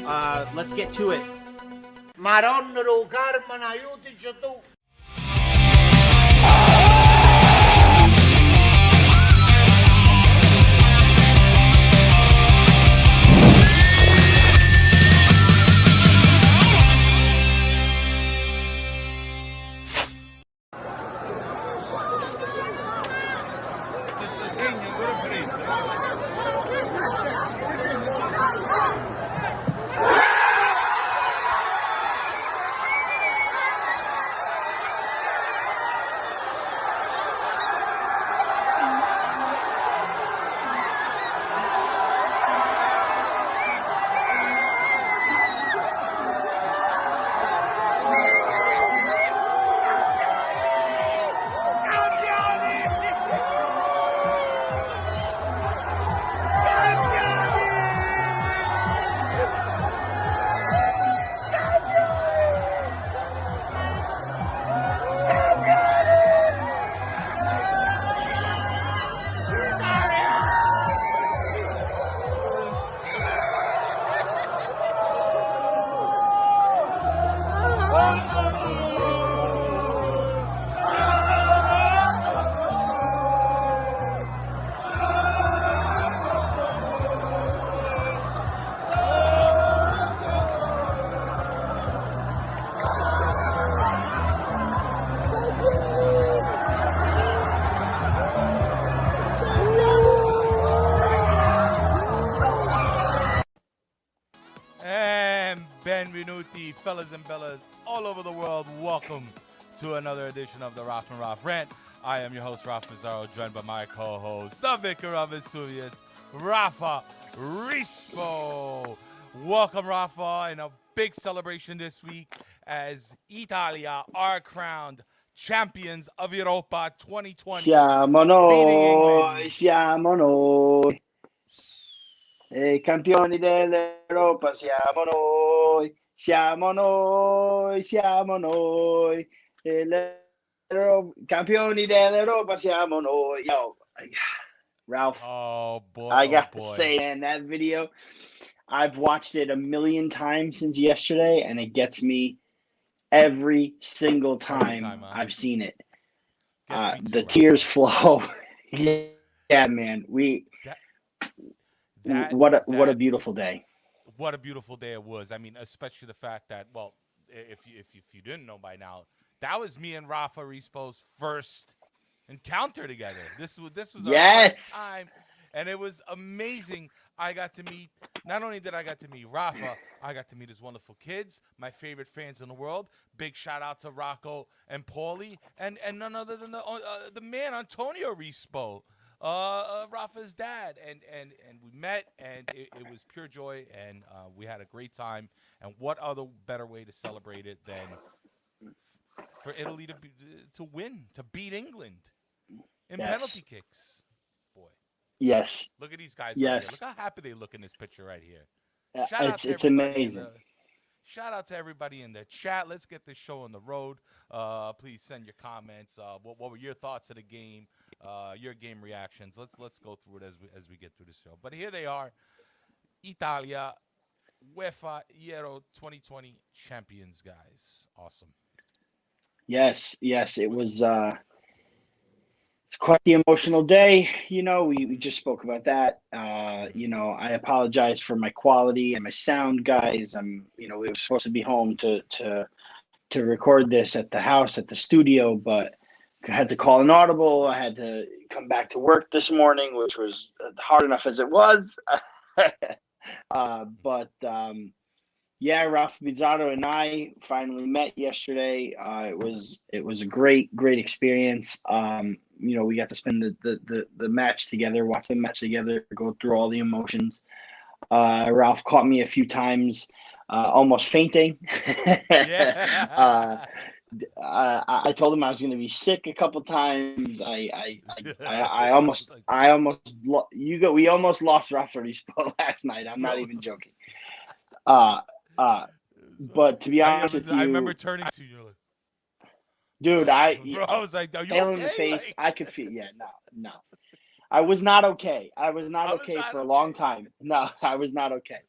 Let's get to it. Madonna do Carmen, aiutici tu. Benvenuti, fellas and bellas all over the world. Welcome to another edition of the Raf and Raf Rant. I am your host, Raf Mazzaro, joined by my co-host, the Vicar of Vesuvius, Rafa Rispo. Welcome, Rafa, in a big celebration this week as Italia are crowned champions of Europa 2020. Siamo noi. Campioni dell'Europa, siamo noi. Campioni dell'Europa, siamo noi. Yo, Ralph. Oh boy! I got to say, man, that video, I've watched it a million times since yesterday, and it gets me every single time I've seen it. The tears flow. Yeah, man. What a beautiful day. What a beautiful day it was. I mean, especially the fact that, well, if you didn't know by now, that was me and Rafa Rispo's first encounter together. This was our first time, and it was amazing. Not only did I get to meet Rafa, I got to meet his wonderful kids, my favorite fans in the world. Big shout out to Rocco and Paulie, and none other than the man Antonio Rispo. Rafa's dad, and we met, and it was pure joy, and we had a great time. And what other better way to celebrate it than for Italy to win, to beat England in penalty kicks? Boy, yes. Look at these guys. Yes, right here. Look how happy they look in this picture right here. It's amazing. Shout out to everybody in the chat. Let's get this show on the road. Please send your comments. What were your thoughts of the game? Your game reactions. Let's go through it as we get through the show. But here they are, Italia, UEFA Euro 2020 champions, guys. Awesome. Yes, it was quite the emotional day. You know, we just spoke about that. You know, I apologize for my quality and my sound, guys. We were supposed to be home to record this at the house, at the studio, but I had to call an audible. I had to come back to work this morning, which was hard enough as it was. Yeah, Raf Mazzaro and I finally met yesterday. It was a great experience. We got to spend the match together, watch the match together, go through all the emotions. Ralph caught me a few times, almost fainting. Yeah. I told him I was going to be sick a couple times. We almost lost Rafa Rispo last night. I'm not even joking. But to be honest with you, I remember turning to you, dude. I was like, "Are you okay?" In the face, I could feel. Yeah, no. I was not okay. I was not okay for a long time. No, I was not okay.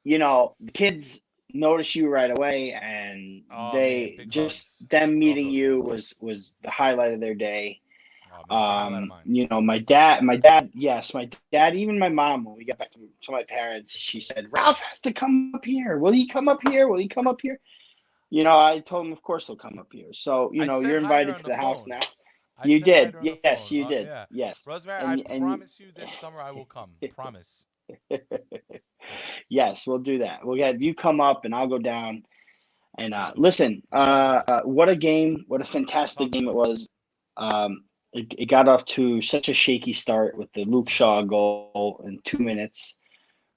the kids notice you right away, and Oh man, they big just hugs. them Love meeting those you guys. was the highlight of their day. Oh man, it's a highlight of mine. My dad, even my mom, when we got back to my parents, she said, Ralph has to come up here. Will he come up here? Will he come up here? I told him, of course he'll come up here. So, I said you're hi to her invited on to the the house phone. now. I You said hi did. to her on the Yes, phone. you did. Yeah, Yes. Rosemary, I And promise you this summer I will come. Promise. yes, we'll do that. We'll have you come up and I'll go down. And Let's do it. listen, We'll get together. what a game. What a fantastic Talk to game me. it was. It got off to such a shaky start with the Luke Yeah. Shaw goal in 2 minutes.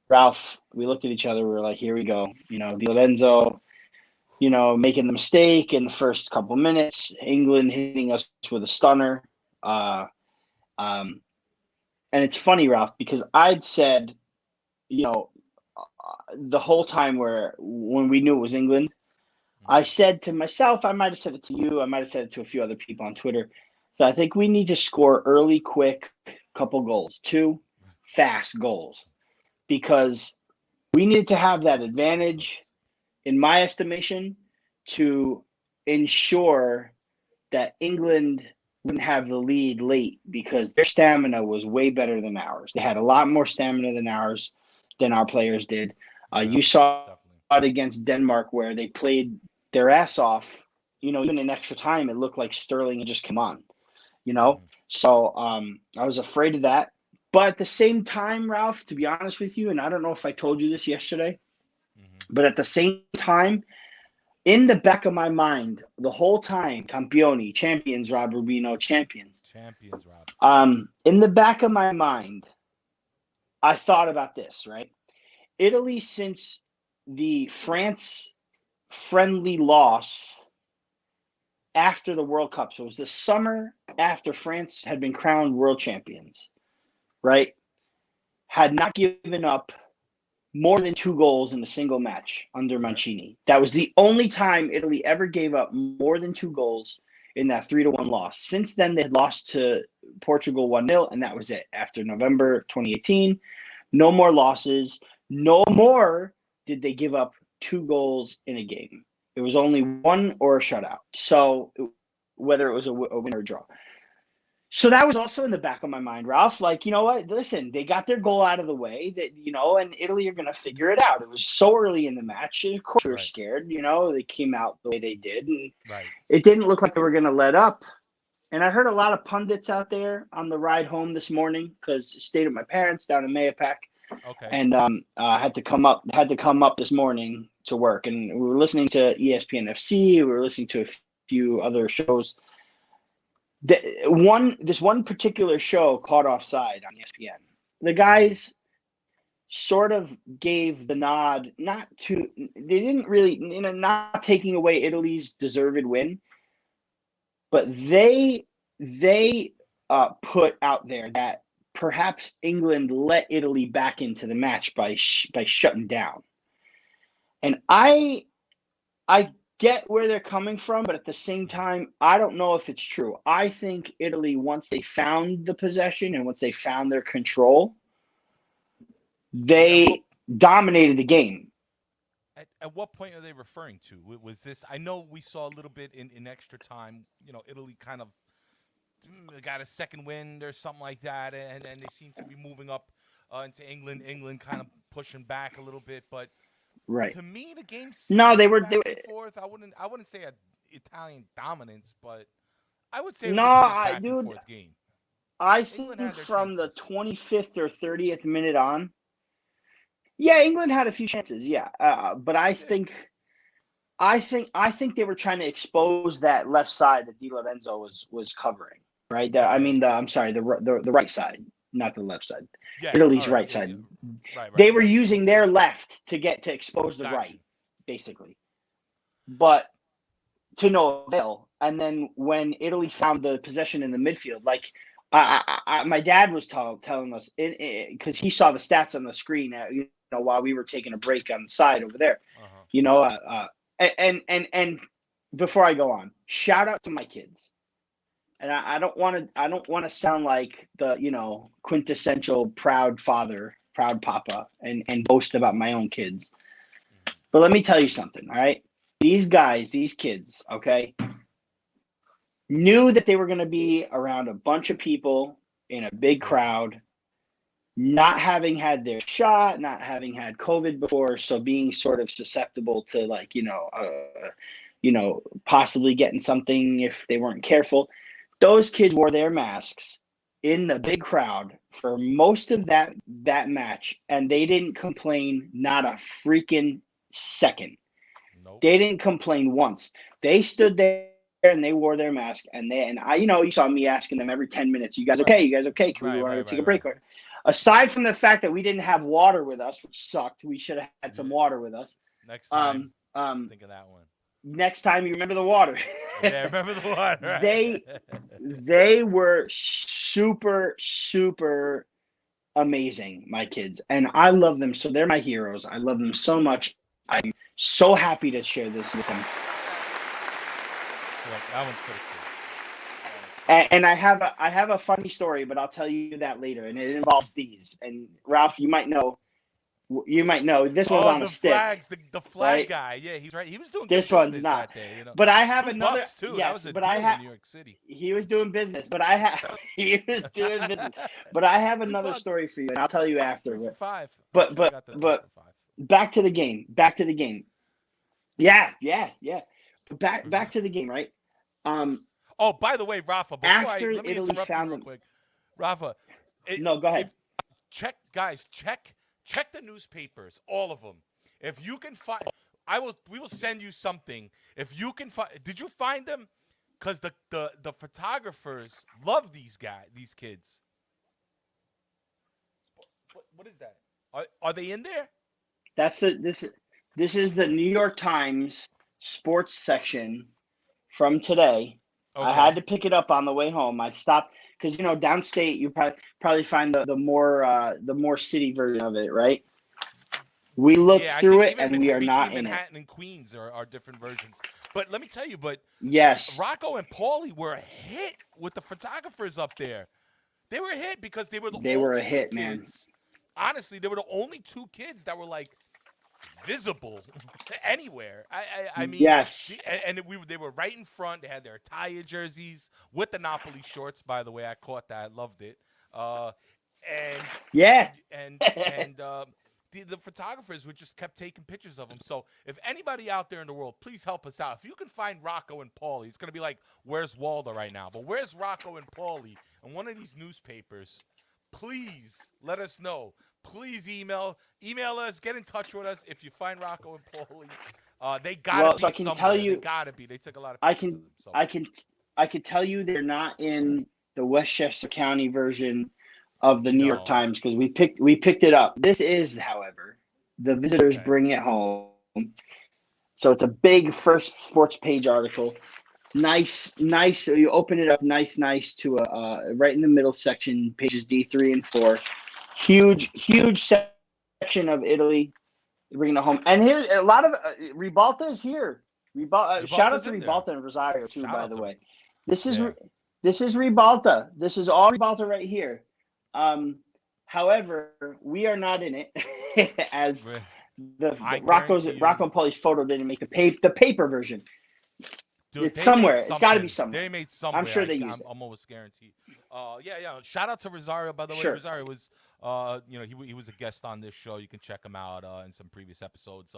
Ralph, we looked at each other. We were like, here we go. Di Lorenzo, making the mistake in the first couple minutes. England hitting us with a stunner. Uh, um, and it's funny, Ralph, because I'd said, you know, the whole time when we knew it was England, I Mhm. said to myself, I might have said it to you, I might have said it to a few other people on Twitter. So I think we need to score early, quick, couple goals, two fast goals, because we needed to have that Excellent. advantage, in my estimation, to ensure that England wouldn't have the lead late because their stamina was way better than ours. They had a lot more stamina than our players did. Yeah, You saw definitely. it against Denmark where they played their ass off. Even in extra time, it looked like Sterling had just come on. You know, Hmm. so I was afraid of that. But at the same time, Ralph, to be honest with you, and I don't know if I told you this yesterday, Hmm. but at the same time, in the back of my mind, the whole time, campioni, champions, Rob Rubino, champions. Champions, Rob. In the back of my mind, I thought about this, right? Italy, since the France friendly loss after the World Cup, so it was the summer after France had been crowned world champions, right? Had not given up more than 2 goals in a single match under Right. Mancini. That was the only time Italy ever gave up more than 2 goals in that 3-1 loss. Since then, they had lost to Portugal 1-0, and that was it. After November 2018, no more losses. No more did they give up 2 goals in a game. It was only one or a shutout. So whether it was a win or a draw. So that was also in the back of my mind, Ralph. Like, you know what? Listen, they got their goal out of the way. And Italy are going to figure it out. It was so early in the match. Of course, we were Right. scared. They came out the way they did, and Right. it didn't look like they were going to let up. And I heard a lot of pundits out there on the ride home this morning because I stayed with my parents down in Mayapack, Okay. and had to come up this morning to work. And we were listening to ESPN FC. We were listening to a few other shows. This one particular show caught offside on ESPN. The Hmm. guys sort of gave the nod, they didn't really, not taking away Italy's deserved win, but they put out there that perhaps England let Italy back into the match by shutting down. And I get where they're coming from, but at the same Hmm. time, I don't know if it's true. I think Italy, once they found the possession and once they found their control, Yeah. Well, they dominated the game. at what point are they referring to? Was this? I know we saw a little bit in extra time. Italy kind of got a second wind or something like that, and they seem to be moving up into England. England kind of pushing back a little bit, but Right. to me, the game seemed No, to they go were. They back were and forth. I wouldn't say a Italian dominance, but I would say it no, was a pretty back and dude. forth game. I England had think their from the chances. 25th or 30th minute on, yeah, England had a few chances. Yeah, but They did. I think they were trying to expose that left side that Di Lorenzo was covering. Right. I mean, Okay. I'm sorry, the right side, not the left side. Yeah. All Italy's right. right Yeah. Yeah. side. Right. They Right. were Right. using Okay. their left to expose the Got you. right, basically. But to no avail. And then when Italy found the possession in the midfield, like my dad was telling us, because he saw the stats on the screen, while we were taking a break on the side over there, Uh huh. you know, and before I go on, shout out to my kids. And I don't want to sound like the quintessential proud father, proud papa and boast about my own kids. But let me tell you something, all right? These guys, these kids, okay, knew that they were going to be around a bunch of people in a big crowd, not having had their shot, not having had COVID before, so being sort of susceptible to like, possibly getting something if they weren't careful. Those kids wore their masks in the big crowd for most of that match, and they didn't complain not a freaking second. Nope. They didn't complain once. They stood there and they wore their mask, and I, you saw me asking them every 10 minutes, "You guys okay? You guys okay? Can we want to take a break?" Aside from the fact that we didn't have water with us, which sucked, we should have had some water with us. Next time, think of that one. Next time, you remember the water. Yeah, remember the water. Right? They were super, super amazing, my kids, and I love them. So they're my heroes. I love them so much. I'm so happy to share this with them. Yeah, that one's pretty cool. And I have a funny story, but I'll tell you that later. And it involves these. And Ralph, you might know this one's on a stick. Flags, the flag right? guy. Yeah, he's right. He was doing this good one's business not. That day, But I have $2 another. too. Yes, that was a but deal I have. in New York City. He was doing business, but he was doing business. But I have another story for you, and I'll tell you after. $5. But back to the game. Yeah. Back to the game, right? Oh, by the way, Rafa, let me Italy interrupt you found real quick. Rafa, no, go ahead. Check the newspapers, all of them. If you can find, we will send you something. If you can find, did you find them? Because the photographers love these kids. What is that? Are they in there? This is the New York Times sports section from today. Okay. I had to pick it up on the way home. I stopped because downstate you probably find the more city version of it, right? We looked through it and we are not in Manhattan and Queens are different versions. But let me tell you, yes, Rocco and Paulie were a hit with the photographers up there. They were a hit because they were a hit, man. Honestly, they were the only two kids that were like visible anywhere. I mean, yes, they were right in front. They had their ITALIA jerseys with the Napoli shorts. By the way, I caught that. I loved it. The photographers would just kept taking pictures of them. So if anybody out there in the world, please help us out. If you can find Rocco and Paulie, it's gonna be like, where's Waldo right now? But where's Rocco and Paulie in one of these newspapers? Please let us know. Please email us. Get in touch with us if you find Rocco and Paulie. They gotta be so I can somewhere. tell you, they gotta be. They took a lot of. I can tell you they're not in the Westchester County version of the New York Times because we picked it up. This is, however, the visitors bring it home. So it's a big first sports page article. Nice. So you open it up, nice to right in the middle section, pages D3 and 4. Huge section of Italy. Bringing it home, and here a lot of Ribalta is here. Shout out to Ribalta and Rosario too, by the way. This is Ribalta. This is all Ribalta right here. However, we are not in it as the Rocco and Paulie's photo didn't make the paper version. Dude, it's somewhere. It's got to be somewhere. They made somewhere. I'm sure they use it. I'm almost guaranteed. Yeah. Shout out to Rosario, by the way. Sure. Rosario was, he was a guest on this show. You can check him out in some previous episodes.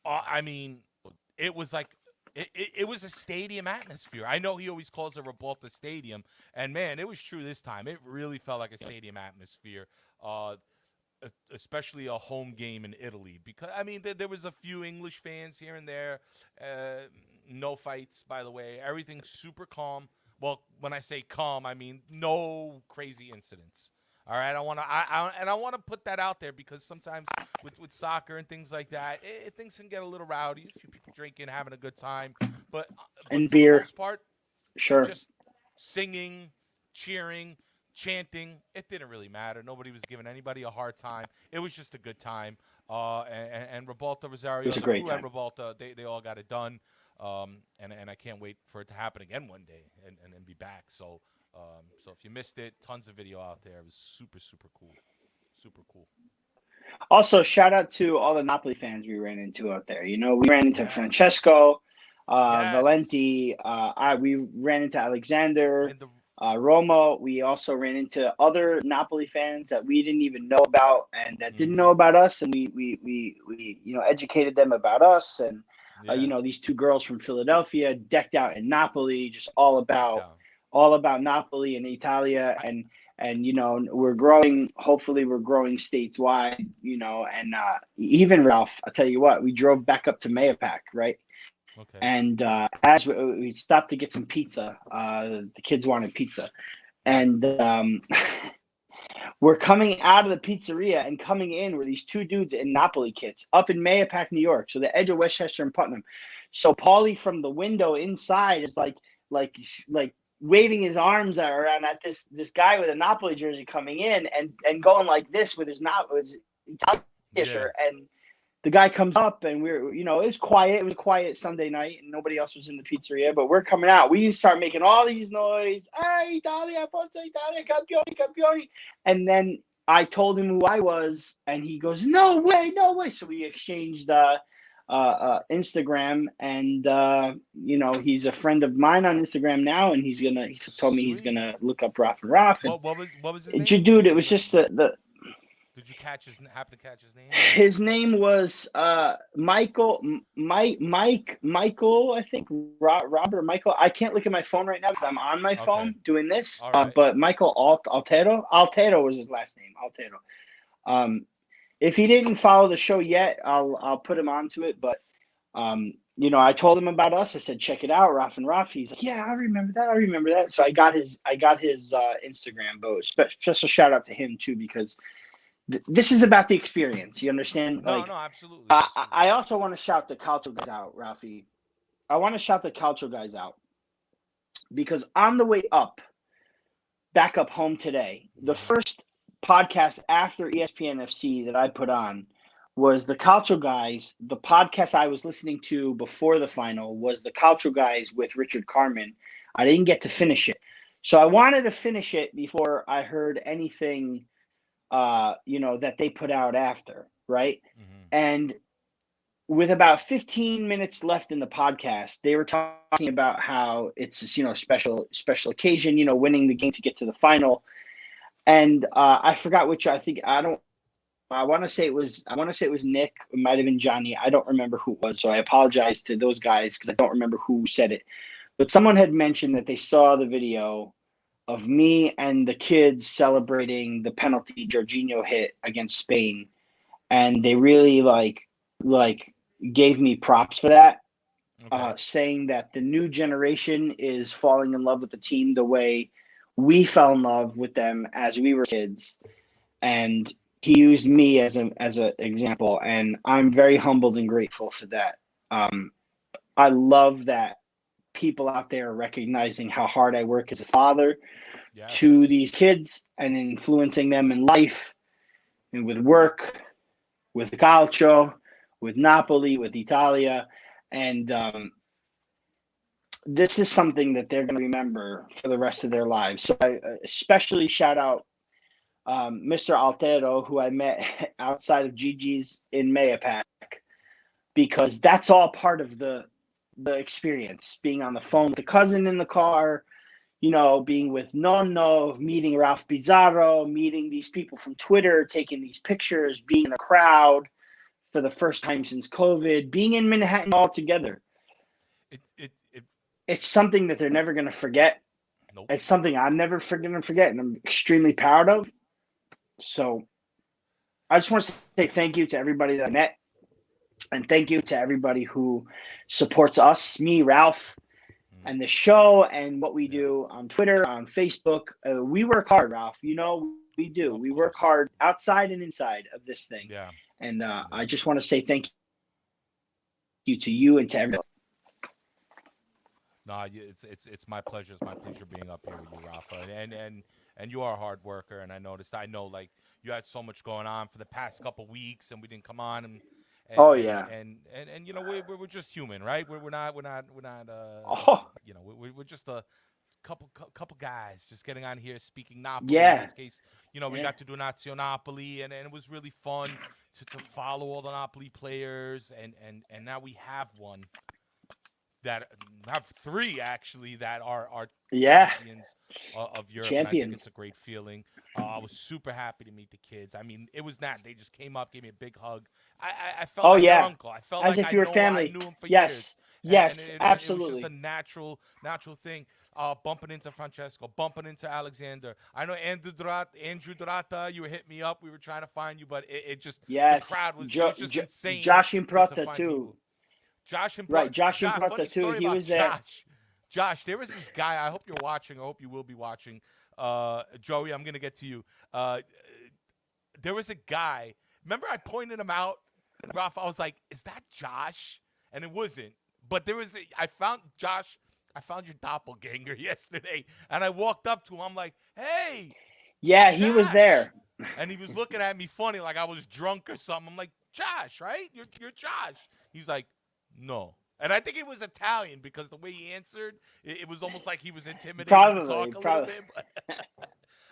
I mean, it was like it was a stadium atmosphere. I know he always calls it Ribalta Stadium, and man, it was true this time. It really felt like a stadium atmosphere. Especially a home game in Italy, because I mean there was a few English fans here and there. No fights, by the way. Everything's super calm. Well, when I say calm, I mean no crazy incidents. All right, I want to put that out there because sometimes with soccer and things like that, things can get a little rowdy. A few people drinking, having a good time, but and beer. For the most part, sure, just singing, cheering, chanting, it didn't really matter. Nobody was giving anybody a hard time. It was just a good time. And Ribalta, Rosario, it was a great time. And Ribalta, they all got it done. And I can't wait for it to happen again one day and be back. So if you missed it, tons of video out there. It was super, super cool. Super cool. Also, shout out to all the Napoli fans we ran into out there. You know, we ran into Yes. Francesco, Yes. Valenti. We ran into Alexander, And the Roma. We also ran into other Napoli fans that we didn't even know about and that didn't Mhm. know about us, and we educated them about us. And Yeah. these two girls from Philadelphia, decked out in Napoli, just all Decked about out. Napoli and Italia. I, And we're growing. Hopefully we're growing statewide, and even Ralph, I'll tell you what, we drove back up to Mayapack, right? okay. And as we stopped to get some pizza, the kids wanted pizza, Right. and we're coming out of the pizzeria, and coming in were these two dudes in Napoli kits up in Mayapack, New York, so the edge of Westchester and Putnam. So Paulie from the window inside is like waving his arms around at this guy with a Napoli jersey coming in, and going like this with his Italian Yeah. shirt. And the guy comes up, and it was quiet. It was a quiet Sunday night, and nobody else was in the pizzeria. But we're coming out. We start making all these noise. Hey, Italia, Forza Italia, campioni, campioni. And then I told him who I was, and he goes, "No way, no way." So we exchanged Instagram, and he's a friend of mine on Instagram now, and he told me he's Sweet. gonna look up Raf and Raf. And What was his name? dude, it was just the Did you happen to catch his name? his name was Michael, Michael, I think, Robert Michael. I can't look at my phone right now because I'm on my Okay. phone doing this. All right. But Michael Altero was his last name, Altero. If he didn't follow the show yet, I'll put him onto it. But I told him about us. I said, check it out, Raf and Raf. He's like, yeah, I remember that. So I got his Instagram. But special shout out to him too, because this is about the experience. You understand? No, Like, no, absolutely. I also want to shout the Calcio guys out, Rafi. I want to shout the Calcio guys out because on the way back up home today, the first podcast after ESPN FC that I put on was the Calcio guys. The podcast I was listening to before the final was the Calcio guys with Richard Carmen. I didn't get to finish it. So I wanted to finish it before I heard anything that they put out after, right? Mm-hmm. And with about 15 minutes left in the podcast, they were talking about how it's special occasion, winning the game to get to the final. And I forgot which. I want to say it was Nick. It might have been Johnny. I don't remember who it was, so I apologize to those guys because I don't remember who said it. But someone had mentioned that they saw the video of me and the kids celebrating the penalty Jorginho hit against Spain, and they really like gave me props for that, Okay. saying that the new generation is falling in love with the team the way we fell in love with them as we were kids. And he used me as an example, and I'm very humbled and grateful for that. I love that people out there are recognizing how hard I work as a father Yes. to these kids and influencing them in life and with work, with calcio, with Napoli, with Italia. And this is something that they're going to remember for the rest of their lives. So I especially shout out Mr. Altero, who I met outside of Gigi's in Mayapack, because that's all part of the experience, being on the phone with the cousin in the car, being with Nonno, meeting Ralph Pizarro, meeting these people from Twitter, taking these pictures, being in a crowd for the first time since COVID, being in Manhattan all together. It It's something that they're never going to forget. Nope. It's something I'm never going to forget, and I'm extremely proud of. So I just want to say thank you to everybody that I met, and thank you to everybody who supports us, me, Ralph, and the show and what we do on Twitter, on Facebook. We work hard, Ralph. We do. Of We course. work hard outside and inside of this thing. Yeah. And I just want to say thank you to you and to everybody. No, it's my pleasure. It's my pleasure being up here with you, Rafa. And you are a hard worker. And I know like you had so much going on for the past couple weeks, and we didn't come on. And we're just human, right? We're not Oh. we're just a couple guys just getting on here speaking Napoli. Yeah. In this case, you know, we got to do Nazio Napoli, and it was really fun to follow all the Napoli players, and now we have one that have three actually that are champions of Europe. And I think it's a great feeling. I was super happy to meet the kids. I mean, it was not. They just came up, gave me a big hug. I felt like their uncle. I felt as like if you were family. I knew him for years. Yes, and absolutely. It was just a natural thing. Bumping into Francesco, bumping into Alexander. I know Andrew Dorata, you were hitting me up. We were trying to find you, but it just the crowd was, it was just insane. Josh Improta too. People. Josh Improta. Right, Josh Improta too. He was there. Josh, there was this guy. I hope you're watching. I hope you will be watching. Joey, I'm gonna get to you. There was a guy. Remember, I pointed him out, Ralph. I was like, "Is that Josh?" And it wasn't. But there was. I found Josh. I found your doppelganger yesterday, and I walked up to him. I'm like, "Hey." Yeah, Josh. he was there. And he was looking at me funny, like I was drunk or something. I'm like, "Josh, right? You're Josh." He's like, "No." And I think it was Italian because the way he answered, it was almost like he was intimidated to talk a little bit. But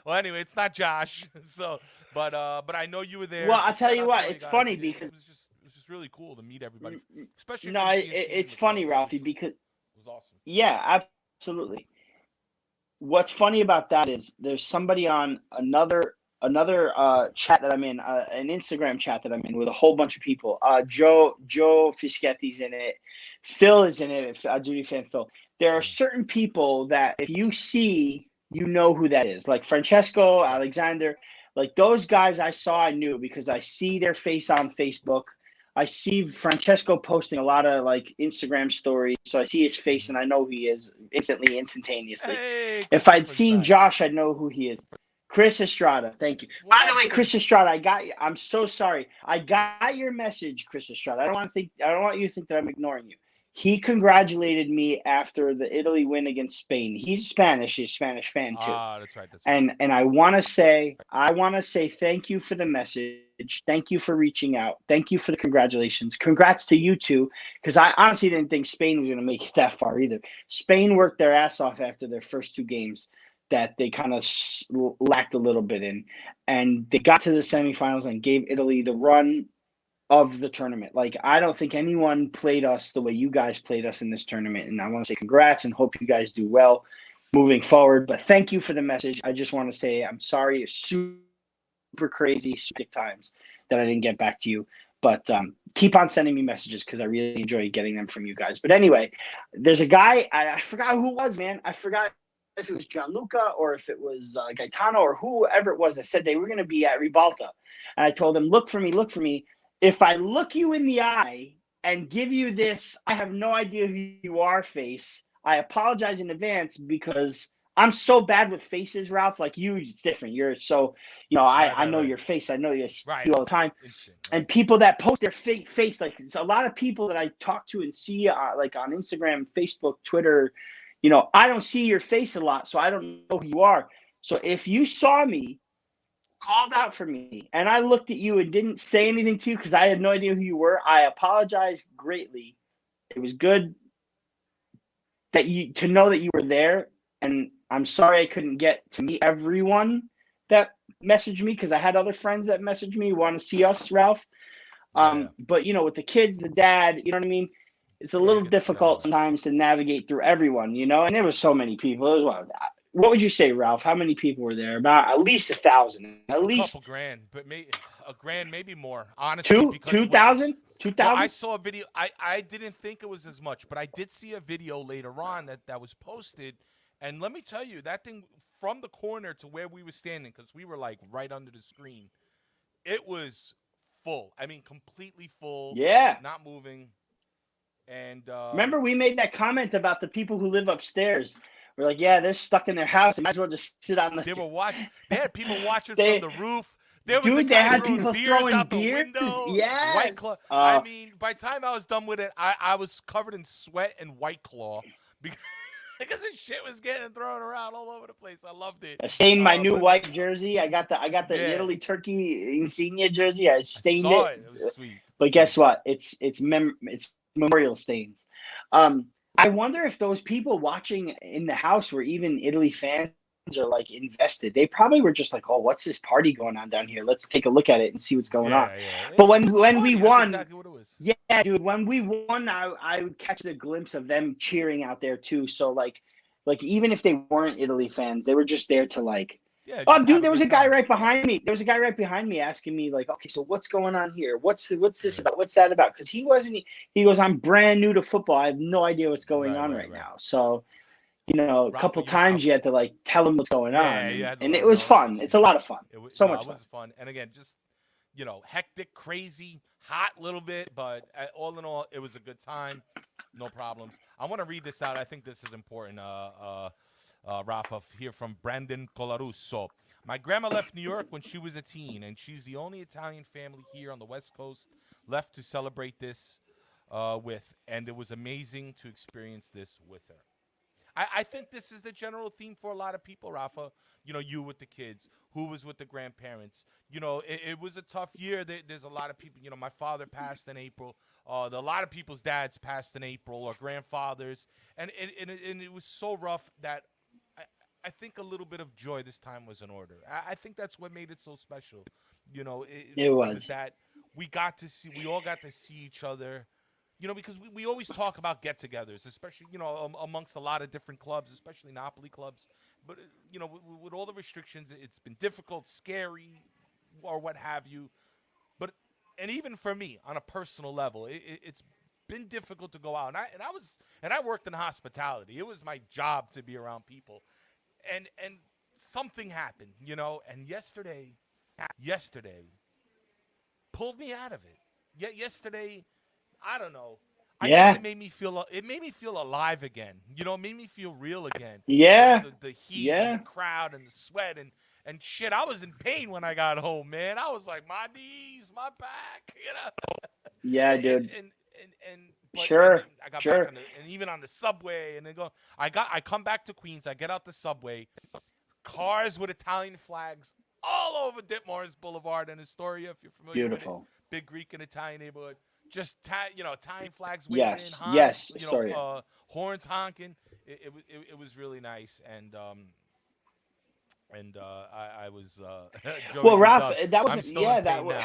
well, anyway, it's not Josh. So, but I know you were there. Well, so I'll tell you what, it's guys. funny because it was just really cool to meet everybody, especially. No, it's funny, Ralphie, because it was awesome. Yeah, absolutely. What's funny about that is there's somebody on another chat that I'm in, an Instagram chat that I'm in with a whole bunch of people. Joe Fischetti's in it. Phil is in it. Judy fan Phil. There are certain people that if you see, you know who that is. Like Francesco, Alexander, like those guys I saw, I knew because I see their face on Facebook. I see Francesco posting a lot of like Instagram stories, so I see his face and I know who he is instantaneously. Hey, if I'd seen Josh, I'd know who he is. Chris Estrada, thank you. By the way, Chris Estrada, I got you. I'm so sorry. I got your message, Chris Estrada. I don't want you to think that I'm ignoring you. He congratulated me after the Italy win against Spain. He's Spanish. He's a Spanish fan too. That's right. And I want to say thank you for the message. Thank you for reaching out. Thank you for the congratulations. Congrats to you two, because I honestly didn't think Spain was going to make it that far either. Spain worked their ass off after their first two games that they kind of lacked a little bit in, and they got to the semifinals and gave Italy the run of the tournament. Like, I don't think anyone played us the way you guys played us in this tournament, and I want to say congrats and hope you guys do well moving forward. But thank you for the message. I just want to say I'm sorry. It's super crazy, super times that I didn't get back to you. But keep on sending me messages because I really enjoy getting them from you guys. But anyway, there's a guy, I forgot who it was, man. I forgot if it was Gianluca or if it was Gaetano or whoever it was that said they were going to be at Ribalta. And I told them, look for me. If I look you in the eye and give you this, I have no idea who you are face, I apologize in advance because I'm so bad with faces, Ralph. Like you, it's different. You're so, I know your face. I know you all the time. And people that post their fake face, like it's a lot of people that I talk to and see like on Instagram, Facebook, Twitter, I don't see your face a lot, so I don't know who you are. So if you saw me, called out for me, and I looked at you and didn't say anything to you because I had no idea who you were, I apologize greatly. It was good to know that you were there, and I'm sorry I couldn't get to meet everyone that messaged me because I had other friends that messaged me want to see us, Ralph. But with the kids, the dad, you know what I mean? It's a little difficult sometimes to navigate through everyone, and there was so many people. It was what would you say, Ralph? How many people were there? About at least 1,000. At least a couple grand, but maybe a grand, maybe more. Honestly, 2,000. 2,000. I saw a video. I didn't think it was as much, but I did see a video later on that was posted, and let me tell you, that thing from the corner to where we were standing, because we were like right under the screen, it was full. I mean, completely full. Yeah, not moving. And remember, we made that comment about the people who live upstairs. We're like, yeah, they're stuck in their house. They might as well just sit on the. They were watching. They had people watching from the roof. There was they had people throwing out beers. The window. Yes. White Claw. I mean, by the time I was done with it, I was covered in sweat and White Claw because the shit was getting thrown around all over the place. I loved it. I stained my new white jersey. I got the Italy Turkey Insignia jersey. I stained it. It was sweet. But guess what? It's memorial stains. I wonder if those people watching in the house were even Italy fans or like invested. They probably were just like, "Oh, what's this party going on down here? Let's take a look at it and see what's going on." Yeah. But It was a when we party. That's won, exactly what it was. yeah, dude, when we won, I would catch the glimpse of them cheering out there too. So like even if they weren't Italy fans, they were just there to like. Yeah, Oh, just have dude, a there was good a guy time. right behind me. There was a guy right behind me asking me like, "Okay, so what's going on here? What's this about? What's that about?" Because he wasn't. He goes, "I'm brand new to football. I have no idea what's going on right now." So, a Rafa, couple times you had to like tell him what's going on, you had to and let it him was know. fun. It's a lot of fun. So much It fun. was fun. And again, just hectic, crazy, hot a little bit, but all in all, it was a good time. No problems. I want to read this out. I think this is important. Rafa, here from Brandon Colarusso. My grandma left New York when she was a teen, and she's the only Italian family here on the West Coast left to celebrate this with, and it was amazing to experience this with her. I think this is the general theme for a lot of people, Rafa. You with the kids, who was with the grandparents. It was a tough year. There's a lot of people. My father passed in April. A lot of people's dads passed in April, or grandfathers. And it was so rough that I think a little bit of joy this time was in order. I think that's what made it so special. It It was was. that we all got to see each other. Because we always talk about get-togethers, especially, amongst a lot of different clubs, especially Napoli clubs. But, with all the restrictions, it's been difficult, scary, or what have you. And even for me, on a personal level, it's been difficult to go out. And I worked in hospitality. It was my job to be around people. And something happened, and yesterday pulled me out of it. Yet yesterday, I don't know. I guess Yeah. it made me feel alive again. It made me feel real again. Yeah. The heat and Yeah. the crowd and the sweat and shit. I was in pain when I got home, man. I was like, my knees, my back, Yeah, dude. But Sure. I got Sure. back and even on the subway and then I come back to Queens. I get out the subway, cars with Italian flags all over Ditmars Boulevard and Astoria, if you're familiar with it. Beautiful. Big Greek and Italian neighborhood. Just Italian flags waving, Yes. honks, Yes. Sorry. horns honking. It was really nice, and I was Joey Well, V. Ralph, Dubs. that I'm wasn't. still in Yeah, that pain was.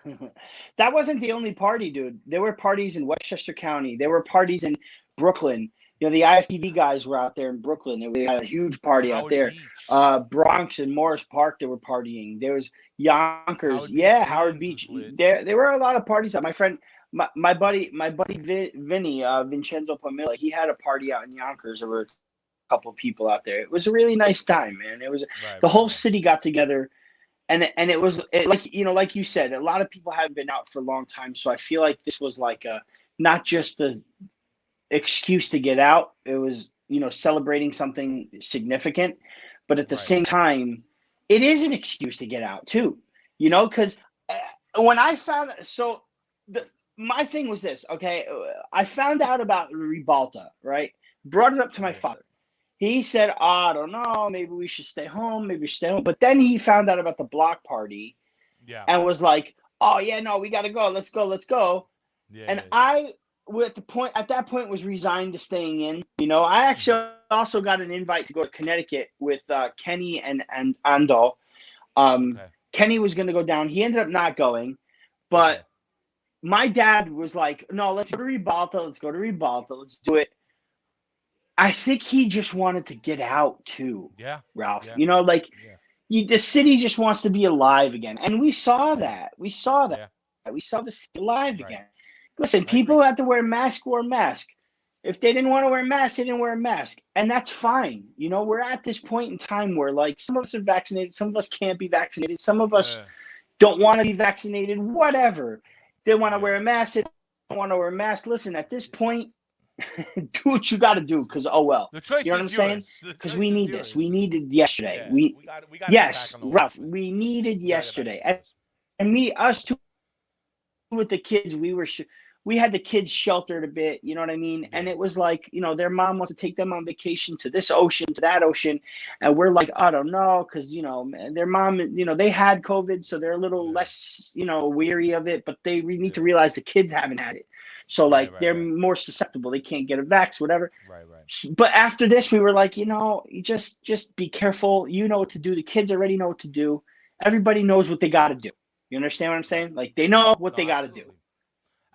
now. That wasn't the only party, dude. There were parties in Westchester County. There were parties in Brooklyn. The IFTV guys were out there in Brooklyn. We had a huge party out Howard there. Beach. Bronx and Morris Park, they were partying. There was Yonkers. Howard Yeah, Beach, Howard Queens Beach. was lit. There were a lot of parties. My friend, my buddy Vinny, Vincenzo Pomilla, he had a party out in Yonkers. There were a couple of people out there. It was a really nice time, man. It was the whole city got together. And it was like you said, a lot of people haven't been out for a long time. So I feel like this was like not just the excuse to get out. It was, celebrating something significant. But at the same time, it is an excuse to get out too, because when I found my thing was this, okay, I found out about Ribalta, right? Brought it up to my father. He said, I don't know, maybe we should stay home, But then he found out about the block party and was like, oh, yeah, no, we got to go. Let's go. I, at that point, was resigned to staying in. I actually also got an invite to go to Connecticut with Kenny and Ando. Kenny was going to go down. He ended up not going. But my dad was like, no, let's go to Ribalta. Let's do it. I think he just wanted to get out too. Yeah, Ralph. Yeah. The city just wants to be alive again, and we saw that. We saw that. We saw the city alive again. Listen, people had to wear a mask. Wore a mask. If they didn't want to wear a mask, they didn't wear a mask, and that's fine. We're at this point in time where, like, some of us are vaccinated, some of us can't be vaccinated, some of us don't want to be vaccinated. Whatever. They want to wear a mask. They don't want to wear a mask. Listen, at this point. Do what you got to do, because well, the choice you know what I'm saying? Because we need this. We needed yesterday. Yeah, we got yes, Ralph. We needed yesterday, and us too with the kids. we had the kids sheltered a bit, you know what I mean? Yeah. And it was like, their mom wants to take them on vacation to this ocean, to that ocean. And we're like, I don't know, because, their mom, they had COVID, so they're a little less, weary of it, but they need to realize the kids haven't had it. So they're more susceptible. They can't get a vax, whatever. Right. But after this, we were like, you just be careful. You know what to do. The kids already know what to do. Everybody knows what they got to do. You understand what I'm saying? Like they know what they got to do.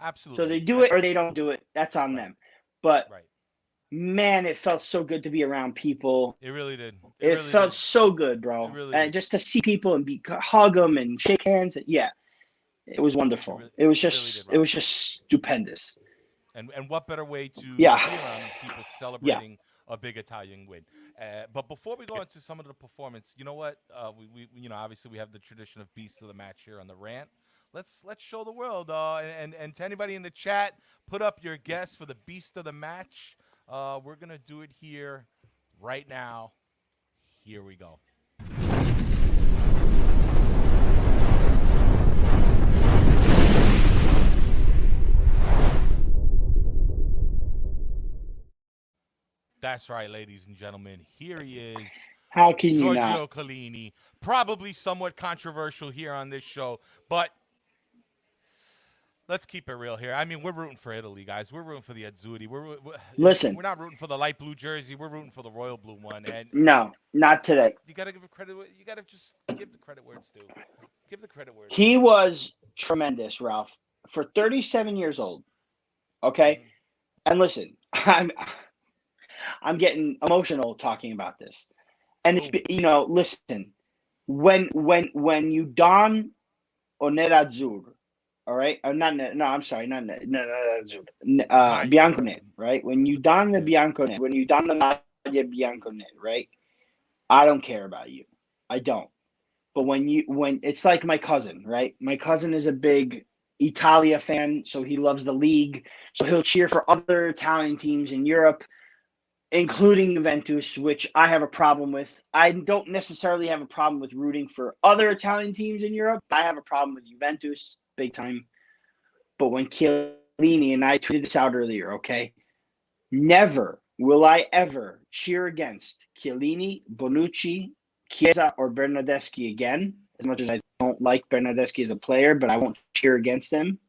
Absolutely. So they do it or they don't do it. That's on them. But man, it felt so good to be around people. It really did. It really felt so good, bro. And just to see people and hug them and shake hands. Yeah, it was wonderful. It was just stupendous. And what better way to be around these people celebrating a big Italian win? But before we go into some of the performance, you know what? We obviously we have the tradition of Beast of the Match here on the rant. Let's show the world. And to anybody in the chat, put up your guess for the Beast of the Match. We're gonna do it here, right now. Here we go. That's right, ladies and gentlemen. Here he is. How can you Giorgio not? Chiellini. Probably somewhat controversial here on this show, but let's keep it real here. I mean, we're rooting for Italy, guys. We're rooting for the Azzurri. Listen, we're not rooting for the light blue jersey. We're rooting for the royal blue one. And no, not today. You gotta give credit. You gotta just give the credit where it's due. Give the credit where it's He was tremendous, Ralph, for 37 years old. Okay, and listen, I'm getting emotional talking about this, and it's listen, when you don o nerazzurro, all right, I'm sorry, not bianconet, right? When you don the bianconet, when you don the maglia bianconet, right? I don't care about you, I don't. But when it's like my cousin, right? My cousin is a big Italia fan, so he loves the league, so he'll cheer for other Italian teams in Europe, including Juventus, which I have a problem with. I don't necessarily have a problem with rooting for other Italian teams in Europe. I have a problem with Juventus, big time. But when Chiellini, and I tweeted this out earlier, okay? Never will I ever cheer against Chiellini, Bonucci, Chiesa, or Bernardeschi again. As much as I don't like Bernardeschi as a player, but I won't cheer against him.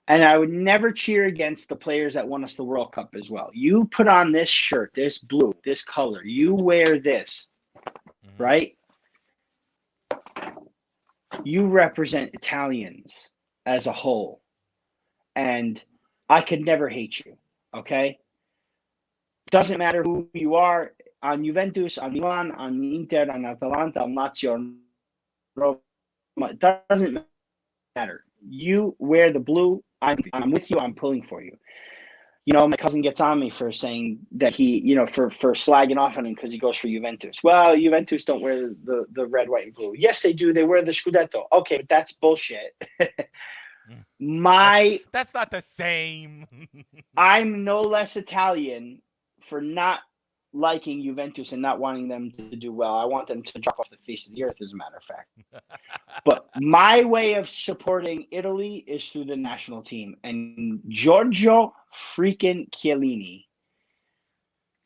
And I would never cheer against the players that won us the World Cup as well. You put on this shirt, this blue, this color. You wear this, right? You represent Italians as a whole. And I could never hate you, okay? Doesn't matter who you are, on Juventus, on Milan, on Inter, on Atalanta, on Lazio, Roma. It doesn't matter. You wear the blue. I'm with you. I'm pulling for you. My cousin gets on me for saying that he, for slagging off on him because he goes for Juventus. Well, Juventus don't wear the red, white, and blue. Yes, they do. They wear the Scudetto. Okay, but that's bullshit. That's not the same. I'm no less Italian for not liking Juventus and not wanting them to do well. I want them to drop off the face of the earth, as a matter of fact. But my way of supporting Italy is through the national team. And Giorgio freaking Chiellini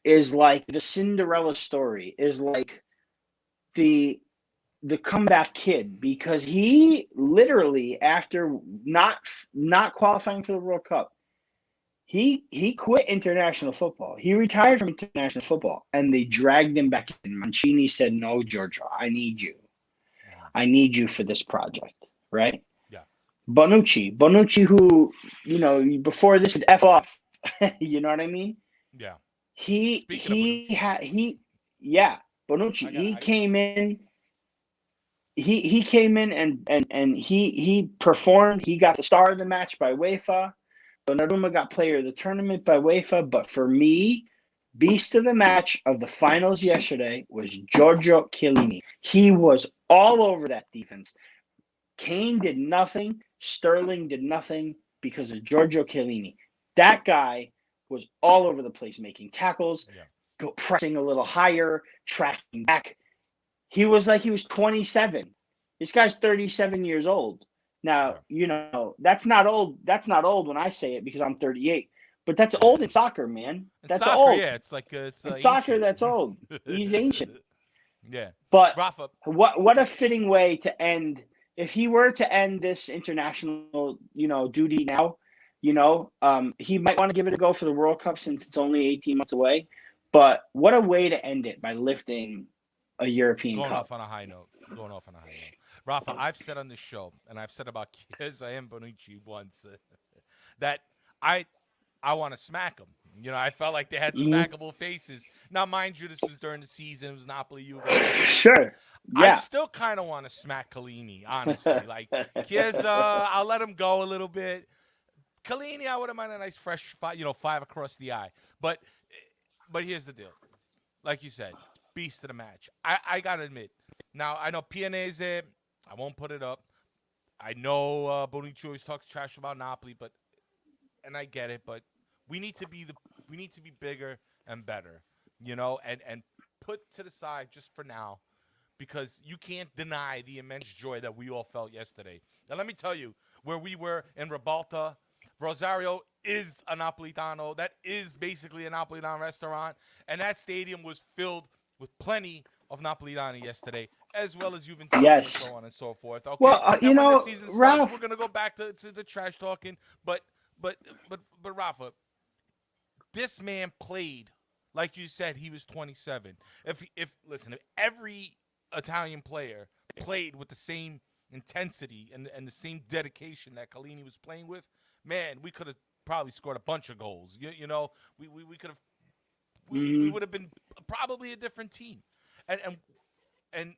is like the Cinderella story, is like the comeback kid, because he literally, after not qualifying for the World Cup, he quit international football. He retired from international football, and they dragged him back in. Mancini said, "No, Giorgio, I need you. I need you for this project," right? Yeah. Bonucci, who, before this would F off, you know what I mean? Yeah. Bonucci, he came in. He came in and he performed. He got the star of the match by UEFA. Donnarumma got player of the tournament by UEFA. But for me, beast of the match of the finals yesterday was Giorgio Chiellini. He was all over that defense. Kane did nothing. Sterling did nothing because of Giorgio Chiellini. That guy was all over the place, making tackles, pressing a little higher, tracking back. He was like he was 27. This guy's 37 years old. Now, that's not old. That's not old when I say it because I'm 38. But that's old in soccer, man. That's soccer, old. Yeah, it's like it's in soccer. That's old. He's ancient. Yeah. But Rafa, what a fitting way to end. If he were to end this international, duty now, he might want to give it a go for the World Cup since it's only 18 months away. But what a way to end it by lifting a European Cup. Going off on a high note. Rafa, I've said on this show, and I've said about Chiesa and Bonucci once, that I want to smack them. I felt like they had smackable faces. Now, mind you, this was during the season. It was Napoli, Juve. Sure. Yeah. I still kind of want to smack Chiellini, honestly. Like, Chiesa, I'll let him go a little bit. Chiellini, I would have mind a nice fresh 5 across the eye. But here's the deal. Like you said, beast of the match. I got to admit. Now, I know Pianese, I won't put it up. I know Bonucci always talks trash about Napoli, and I get it, but we need to be bigger and better, and put to the side just for now, because you can't deny the immense joy that we all felt yesterday. Now, let me tell you, where we were in Ribalta, Rosario is a Napolitano. That is basically a Napolitano restaurant, and that stadium was filled with plenty of Napolitani yesterday, as well as Juventus, and so on and so forth. Okay, well, and when the season starts, Ralph, we're gonna go back to the trash talking, but Rafa, this man played like you said. He was 27. If every Italian player played with the same intensity and the same dedication that Chiellini was playing with, man, we could have probably scored a bunch of goals. We could have. We would have been probably a different team, and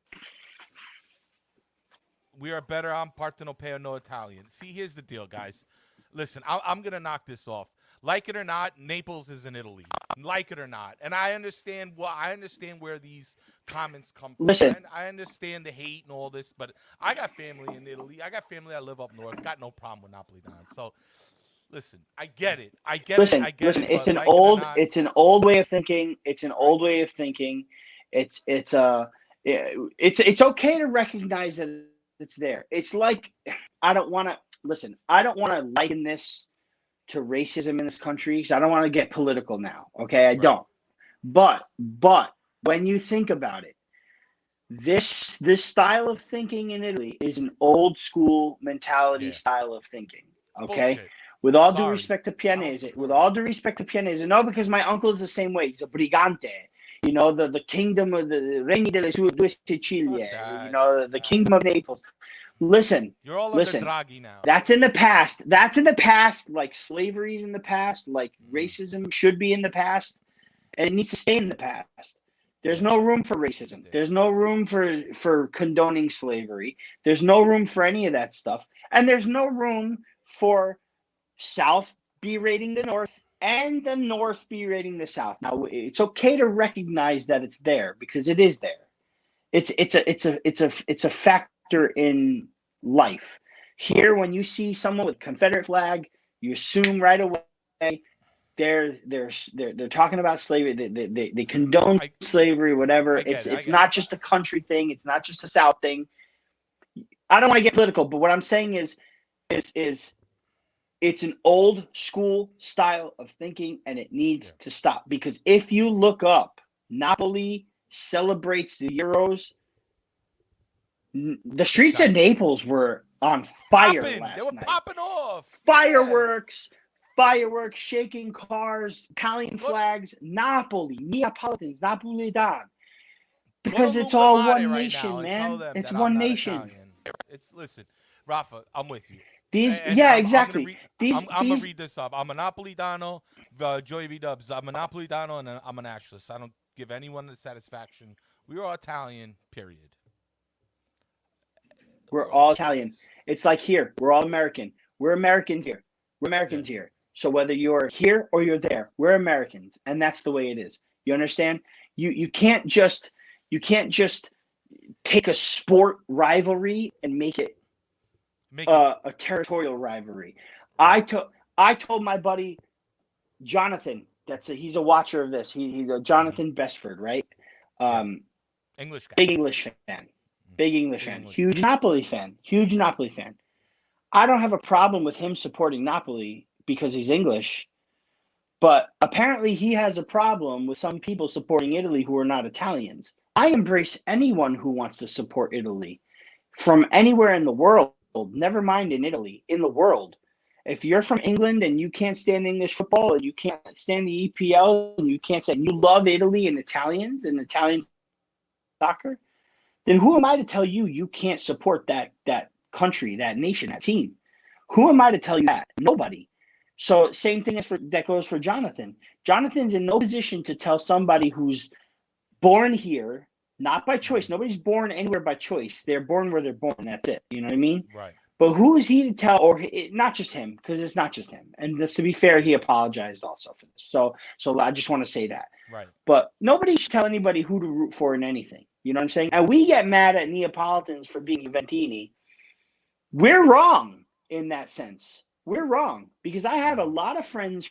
we are better on Partenopeo, no Italian. See, here's the deal, guys. Listen, I'm going to knock this off. Like it or not, Naples is in Italy. Like it or not. And I understand where these comments come from. Listen. I understand the hate and all this, but I got family in Italy. I got family that live up north. Got no problem with Napolitan. So, listen, I get it. Listen, it's an old way of thinking. It's okay to recognize that it's there. It's like, I don't want to liken this to racism in this country, because I don't want to get political now. Okay, I don't. But when you think about it, this style of thinking in Italy is an old school mentality style of thinking. Okay. Bullshit. With all due respect to Pianese, no, because my uncle is the same way. He's a brigante. The kingdom of the Regni delle Due Sicilie, the kingdom of Naples. Listen, you're all under Draghi now. That's in the past. Like slavery is in the past. Like racism should be in the past, and it needs to stay in the past. There's no room for racism. There's no room for condoning slavery. There's no room for any of that stuff, and there's no room for South berating the North and the North berating the South. Now, it's okay to recognize that it's there, because it is there. It's a factor in life. Here, when you see someone with Confederate flag, you assume right away they're talking about slavery. They condone slavery, whatever. It's not just a country thing. It's not just a South thing. I don't want to get political, but what I'm saying is it's an old school style of thinking, and it needs to stop. Because if you look up, Napoli celebrates the Euros. The streets of Naples were on fire last night. They were popping off. Fireworks, shaking cars, Italian flags, Napoli, Neapolitans, Napolitan. Because it's all one nation, man. It's one nation. Listen, Rafa, I'm with you. Exactly. I'm gonna read this up. I'm a Napolitano, Joey B. Dubs. I'm a Napolitano, and I'm a nationalist. I don't give anyone the satisfaction. We are all Italian, period. We're all Italian. It's like here. We're all American. We're Americans here. Here. So whether you're here or you're there, we're Americans, and that's the way it is. You understand? You can't just take a sport rivalry and make it a territorial rivalry. I told my buddy Jonathan, he's a watcher of this. He's Jonathan Bestford, right? English guy. Big English fan. Huge Napoli fan. I don't have a problem with him supporting Napoli because he's English, but apparently he has a problem with some people supporting Italy who are not Italians. I embrace anyone who wants to support Italy from anywhere in the world, never mind in Italy, in the world. If you're from England and you can't stand English football and you can't stand the EPL and you can't stand, you love Italy and Italian soccer, then who am I to tell you you can't support that country, that nation, that team? Who am I to tell you that? Nobody. So same thing that goes for Jonathan. Jonathan's in no position to tell somebody who's born here, not by choice. Nobody's born anywhere by choice. They're born where they're born. That's it. You know what I mean? Right. But who is he to tell, or not just him, because it's not just him. And just to be fair, he apologized also for this. So I just want to say that. Right. But nobody should tell anybody who to root for in anything. You know what I'm saying? And we get mad at Neapolitans for being Juventini. We're wrong in that sense. We're wrong because I have a lot of friends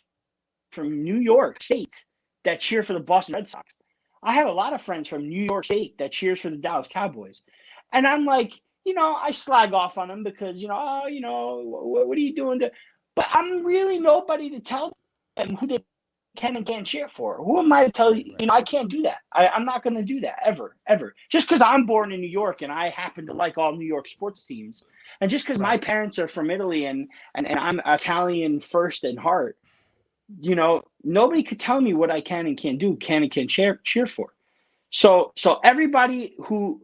from New York State that cheer for the Boston Red Sox. I have a lot of friends from New York State that cheers for the Dallas Cowboys. And I'm like, I slag off on them because, what are you doing? But I'm really nobody to tell them who they can and can't cheer for. Who am I to tell you? I can't do that. I'm not going to do that ever. Just because I'm born in New York and I happen to like all New York sports teams, and just because my parents are from Italy and I'm Italian first in heart, nobody could tell me what I can and can't do, can and can't cheer for. So everybody who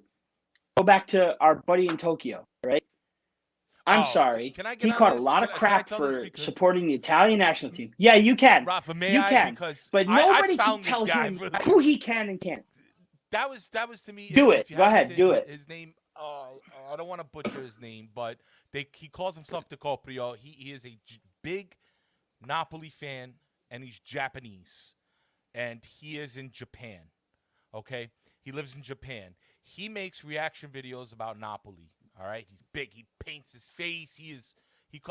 go back to our buddy in Tokyo, right? I'm sorry. He caught a lot of crap for supporting the Italian national team. Yeah, you can. Rafa, you can. Because but nobody can tell him who he can and can't. That was to me. Do it. Go ahead. Do it. His name. I don't want to butcher his name, but he calls himself DiCaprio. He is a big Napoli fan, and he's Japanese, and he is in Japan. Okay, he lives in Japan. He makes reaction videos about Napoli. All right, he's big. He paints his face.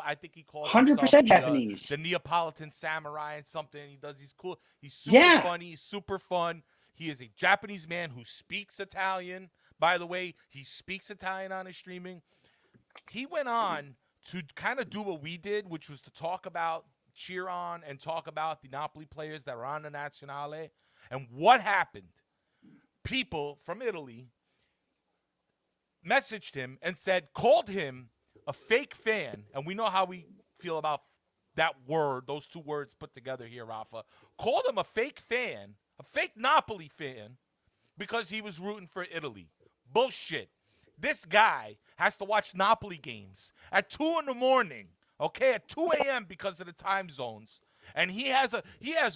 I think he calls 100% Japanese. The Neapolitan samurai and something. He does. He's cool. He's super funny. He's super fun. He is a Japanese man who speaks Italian. By the way, he speaks Italian on his streaming. He went on to kind of do what we did, which was to cheer on and talk about the Napoli players that were on the Nazionale. And what happened? People from Italy messaged him and called him a fake fan. And we know how we feel about that word, those two words put together here, Rafa. Called him a fake fan, a fake Napoli fan, because he was rooting for Italy. Bullshit. This guy has to watch Napoli games at 2 in the morning, okay, at 2 a.m. because of the time zones. And he has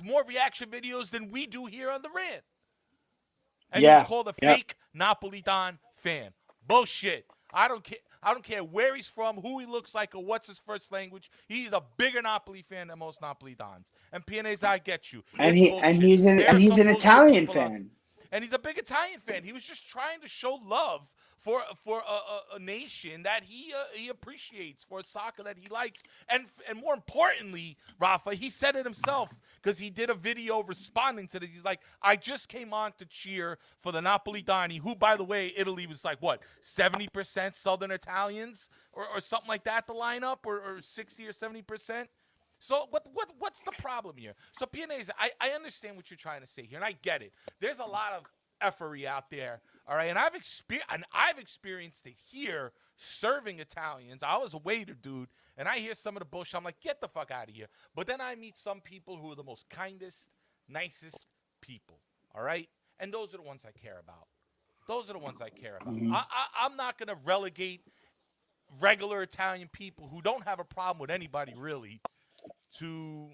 more reaction videos than we do here on the rant. And he was called a fake Napolitan fan. Bullshit. I don't care where he's from, who he looks like, or what's his first language. He's a bigger Napoli fan than most Napolitans. And Pianese, I get you. And he's an Italian fan. And he's a big Italian fan. He was just trying to show love for a nation that he appreciates, for a soccer that he likes. And more importantly, Rafa, he said it himself because he did a video responding to this. He's like, I just came on to cheer for the Napolitani, who, by the way, Italy was like, what, 70% Southern Italians or something like that, the lineup, or 60 or 70%? So what's the problem here? So Pianese, I understand what you're trying to say here, and I get it. There's a lot of effery out there, all right? And I've experienced it here serving Italians. I was a waiter, dude, and I hear some of the bullshit. I'm like, get the fuck out of here. But then I meet some people who are the most kindest, nicest people, all right? And those are the ones I care about. Mm-hmm. I'm not going to relegate regular Italian people who don't have a problem with anybody, really, to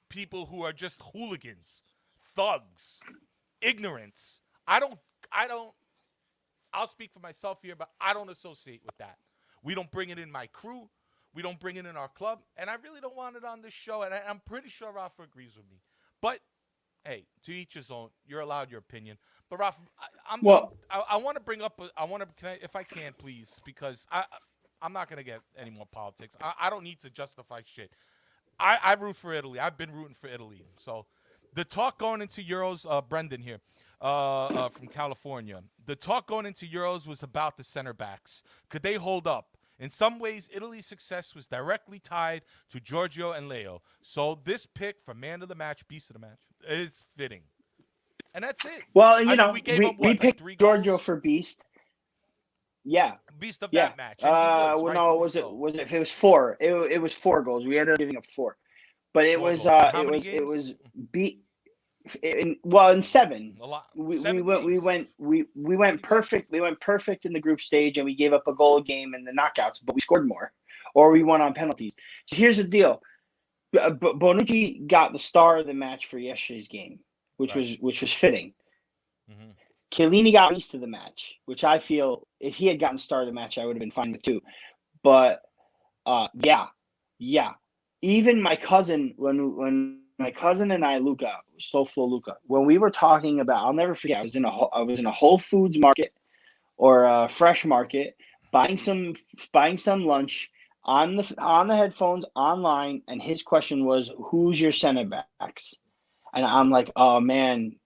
people who are just hooligans, thugs, ignorance. I'll speak for myself here, but I don't associate with that. We don't bring it in my crew. We don't bring it in our club. And I really don't want it on this show. And I'm pretty sure Rafa agrees with me. But, hey, to each his own. You're allowed your opinion. But, Rafa, I want to bring up, if I can, please, because I'm not going to get any more politics. I don't need to justify shit. I root for Italy. I've been rooting for Italy. So the talk going into Euros, Brendan here from California. The talk going into Euros was about the center backs. Could they hold up? In some ways, Italy's success was directly tied to Giorgio and Leo. So this pick for man of the match, beast of the match, is fitting. And that's it. Well, I mean, we gave up, we what, like picked 3 Giorgio goals? for beast. Yeah, Beast of yeah. that match. And he was, Well, no, rightfully so. it was 4? It was 4 goals. We ended up giving up 4, but 4 goals. In how many it games? was beat. In 7. A lot. We 7 went games. we went perfect. We went perfect in the group stage, and we gave up a goal a game in the knockouts, but we scored more, or we won on penalties. So here's the deal: Bonucci got the star of the match for yesterday's game, which Right. was fitting. Mm-hmm. Chiellini got beast of the match, which I feel if he had gotten star of the match, I would have been fine with too. But yeah. Even my cousin, when my cousin and I, Luca, Soflo Luca, when we were talking about, I'll never forget. I was in a Whole Foods market or a fresh market, buying some lunch on the headphones online, and his question was, "Who's your center backs?" And I'm like, "Oh man."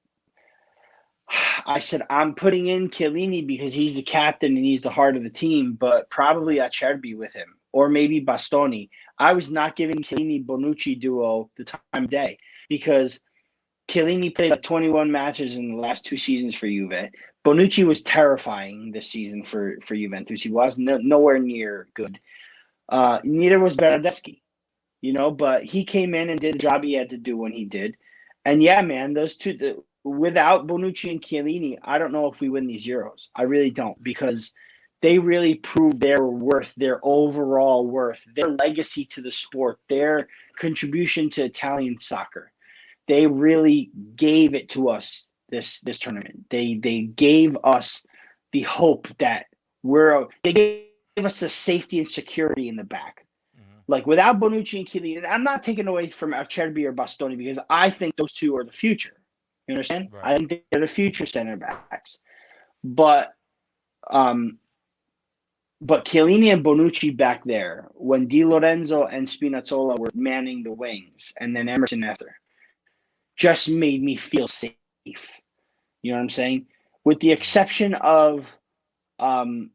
I said, I'm putting in Chiellini because he's the captain and he's the heart of the team, but probably Acerbi with him, or maybe Bastoni. I was not giving Chiellini-Bonucci duo the time of day because Chiellini played like 21 matches in the last 2 seasons for Juve. Bonucci was terrifying this season for Juventus. He was nowhere near good. Neither was Bernardeschi, but he came in and did the job he had to do when he did. And yeah, man, those two, without Bonucci and Chiellini, I don't know if we win these Euros. I really don't, because they really proved their worth, their overall worth, their legacy to the sport, their contribution to Italian soccer. They really gave it to us this tournament. They gave us the hope that they gave us the safety and security in the back. Like without Bonucci and Chiellini, and I'm not taking away from Acerbi or Bastoni because I think those two are the future. You understand? Right. I think they're the future center backs. But Chiellini and Bonucci back there, when Di Lorenzo and Spinazzola were manning the wings, and then Emerson after, just made me feel safe. You know what I'm saying? With the exception of the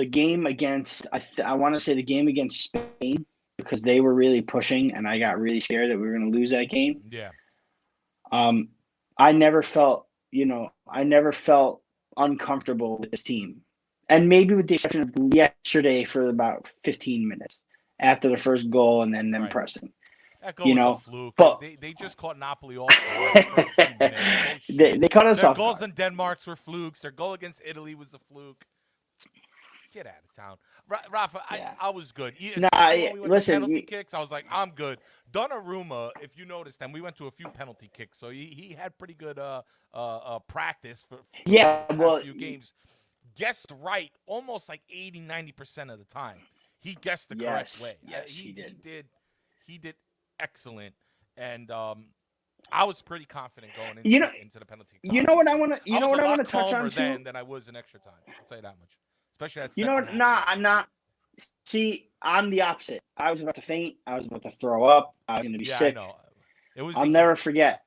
game against, I want to say the game against Spain, because they were really pushing, and I got really scared that we were going to lose that game. Yeah. I never felt uncomfortable with this team. And maybe with the exception of yesterday for about 15 minutes after the first goal and then them pressing. That goal was a fluke. But they just caught Napoli off guard the first few minutes. They caught us Their off goals guard. in Denmark's were flukes. Their goal against Italy was a fluke. Get out of town. Rafa, Yeah. I was good. Nah, when we went to penalty kicks, I was like, I'm good. Donnarumma, if you noticed, and we went to a few penalty kicks, so he had pretty good practice for the past few games. Guessed right almost like 80-90% of the time. He guessed the correct way. Yes, he did. He did excellent, and I was pretty confident going into the penalty kick. You know what I want to touch on too? Than I was in extra time. I'll tell you that much. Especially at I'm not. See, I'm the opposite. I was about to faint. I was about to throw up. I was going to be sick. I know. It was. I'll never forget.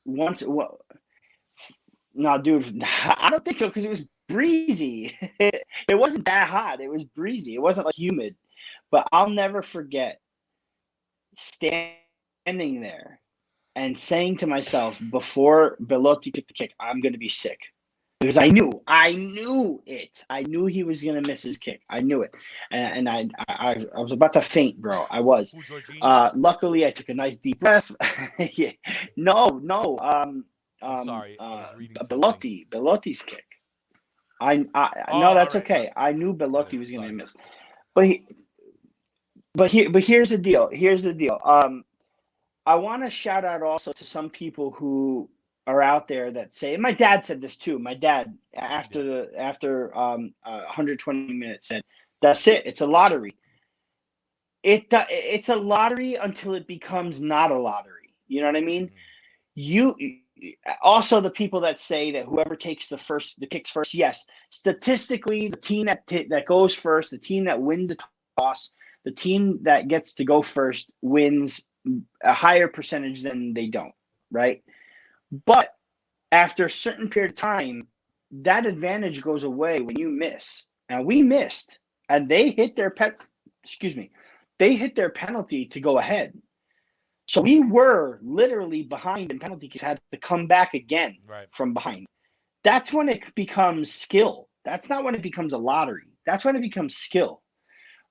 Once. No, dude, I don't think so because it was breezy. It wasn't that hot. It was breezy. It wasn't like humid. But I'll never forget standing there and saying to myself before Belotti took the kick, I'm going to be sick. Because I knew it. I knew he was going to miss his kick. I knew it. And I was about to faint, bro. I was. Luckily, I took a nice deep breath. No. I'm sorry. I was reading Belotti's kick. No, that's right. Okay. I knew Belotti was going to miss. But here's the deal. I want to shout out also to some people who are out there that say, and my dad said this too. My dad, after 120 minutes, said, "That's it. It's a lottery." It's a lottery until it becomes not a lottery. You know what I mean? You also, the people that say that whoever takes the kicks first, yes, statistically, the team that goes first, the team that wins the toss, the team that gets to go first wins a higher percentage than they don't, right? But after a certain period of time, that advantage goes away when you miss. we missed, and they hit their they hit their penalty to go ahead. So we were literally behind in penalty kicks, had to come back again from behind. That's when it becomes skill. That's not when it becomes a lottery. That's when it becomes skill.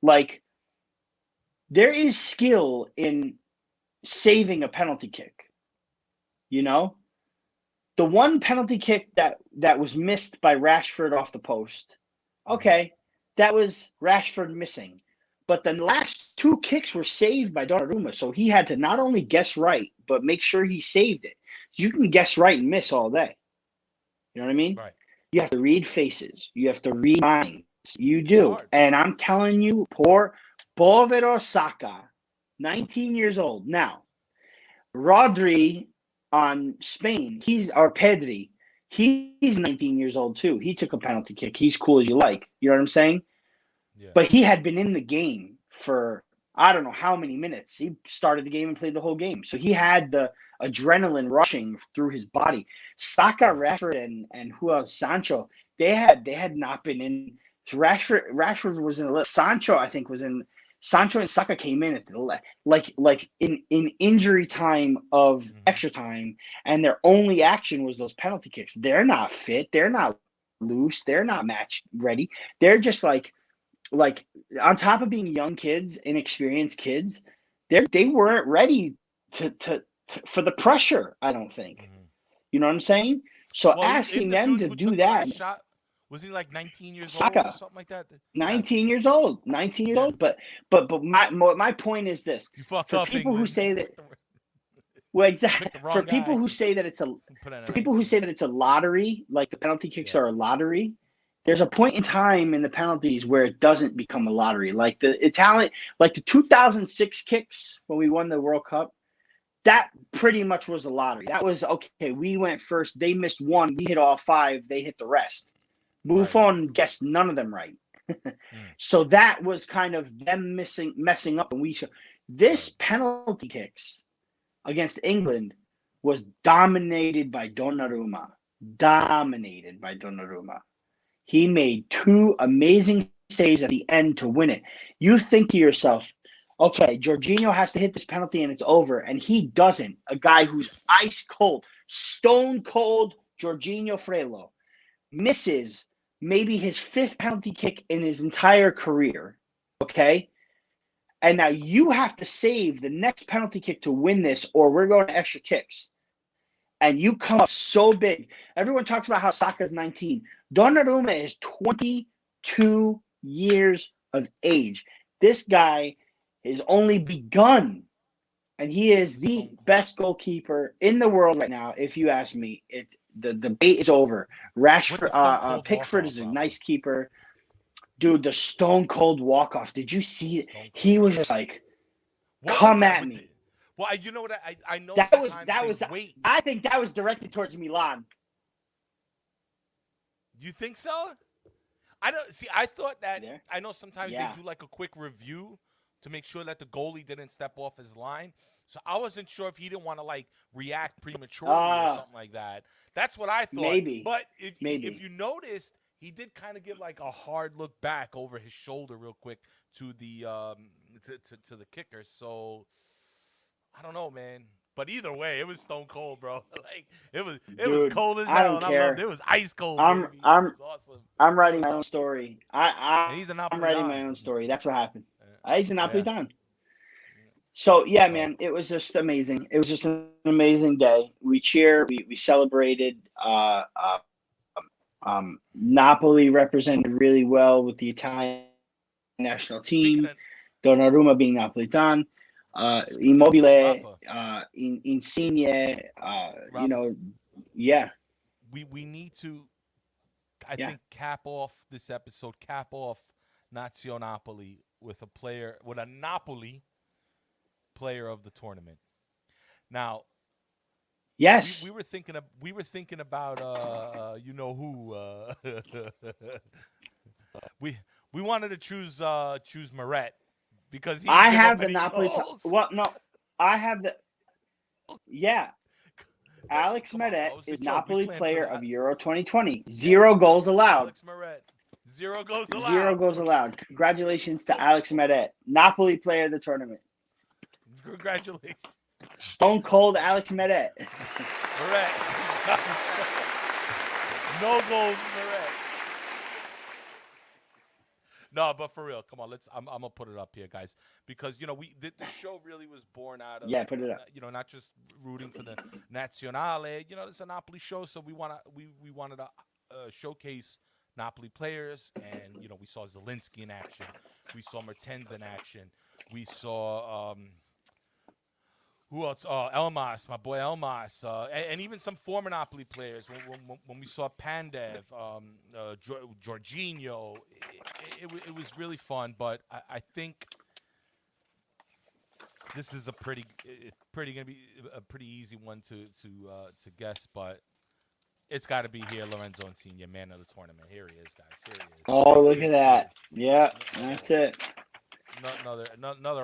Like, there is skill in saving a penalty kick. You know? The one penalty kick that was missed by Rashford off the post, okay, that was Rashford missing. But the last two kicks were saved by Donnarumma, so he had to not only guess right, but make sure he saved it. You can guess right and miss all day. You know what I mean? Right. You have to read faces. You have to read minds. You do. And I'm telling you, poor Povero Saka, 19 years old. Now, Rodri on Spain, Pedri, he's 19 years old too. He took a penalty kick. He's cool as you like. You know what I'm saying? Yeah. But he had been in the game for I don't know how many minutes. He started the game and played the whole game. So he had the adrenaline rushing through his body. Saka, Rashford, and who else? Sancho, they had not been in. Rashford was in. Sancho, I think, was in. Sancho and Saka came in at the like in injury time of extra time, and their only action was those penalty kicks. They're not fit. They're not loose. They're not match ready. They're just like on top of being young kids, inexperienced kids, they weren't ready to for the pressure. I don't think. You know what I'm saying? So asking them to do that. Was he like 19 years Saka, old or something like that? 19 years old. 19 years old. But my point is this. You fucked for up, people England. who say that well, exactly. For people who say that it's a lottery, like the penalty kicks are a lottery, there's a point in time in the penalties where it doesn't become a lottery. Like the 2006 kicks when we won the World Cup, that pretty much was a lottery. That was okay. We went first. They missed one. We hit all five. They hit the rest. Buffon guessed none of them right. So that was kind of them messing up. And this penalty kicks against England was dominated by Donnarumma. He made two amazing saves at the end to win it. You think to yourself, okay, Jorginho has to hit this penalty and it's over. And he doesn't. A guy who's ice cold, stone cold, Jorginho Frello, misses maybe his fifth penalty kick in his entire career, okay? And now you have to save the next penalty kick to win this, or we're going to extra kicks. And you come up so big. Everyone talks about how Saka's 19. Donnarumma is 22 years of age. This guy has only begun, and he is the best goalkeeper in the world right now, if you ask me. The debate is over. Rashford, Pickford is a nice keeper. Dude, the stone cold walk-off. Did you see it? He was just like, come at me. Well, you know what? I know that was. Wait. I think that was directed towards Milan. You think so? I don't see. I thought that. Yeah. I know sometimes they do like a quick review to make sure that the goalie didn't step off his line. So I wasn't sure if he didn't want to like react prematurely or something like that. That's what I thought. Maybe. But if you noticed, he did kind of give like a hard look back over his shoulder real quick to the to the kicker. So I don't know, man. But either way, it was stone cold, bro. Like it was cold as hell. I don't care. It was ice cold. I'm it was awesome. I'm writing my own story. And he's I'm writing my own story. That's what happened. He's a Napoli Don. So man, it was just amazing. It was just an amazing day. We cheered, we celebrated. Napoli represented really well with the Italian national team. Donnarumma being Napolitan, Immobile, Insigne. We need to, I think, cap off this episode. Cap off Nazio Napoli with a Napoli player of the tournament. Now, yes, we were thinking about you know who we wanted to choose Meret because I have the Napoli. I have the Alex Meret is Napoli player of Euro 2020. 0 goals allowed. Alex Meret, Zero goals allowed. 0 goals allowed. Congratulations to Alex Meret, Napoli player of the tournament. Congratulations. Stone cold Alex Meret. Correct. No goals, Meret. No, but for real, come on. I'm gonna put it up here, guys, because the show really was born out of Put it up. not just rooting for the Nazionale. It's a Napoli show, so we wanted to showcase Napoli players, and we saw Zielinski in action, we saw Mertens in action, we saw who else? Elmas, my boy Elmas, and even some former Napoli players. When we saw Pandev, Jorginho, it was really fun. But I think this is pretty gonna be a pretty easy one to guess. But it's got to be here, Lorenzo Insigne, man of the tournament. Here he is, guys. Here he is. Oh, look at that! Yeah, that's it. Another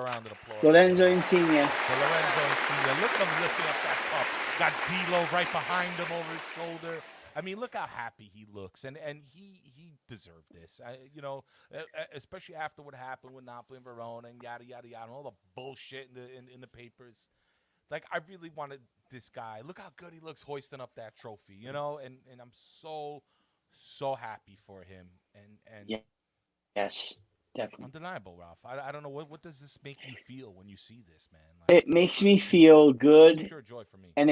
round of applause. Lorenzo Insigne. Lorenzo Insigne. Look at him lifting up that cup. Got D'Lo right behind him over his shoulder. I mean, look how happy he looks, and he deserved this. Especially after what happened with Napoli and Verona and yada yada yada, and all the bullshit in the papers. Like, I really wanted this guy. Look how good he looks hoisting up that trophy, and I'm so happy for him. And yeah. Yes. Definitely. Undeniable, Ralph. I don't know what does this make you feel when you see this, man? It makes me feel good. It's pure joy for me. And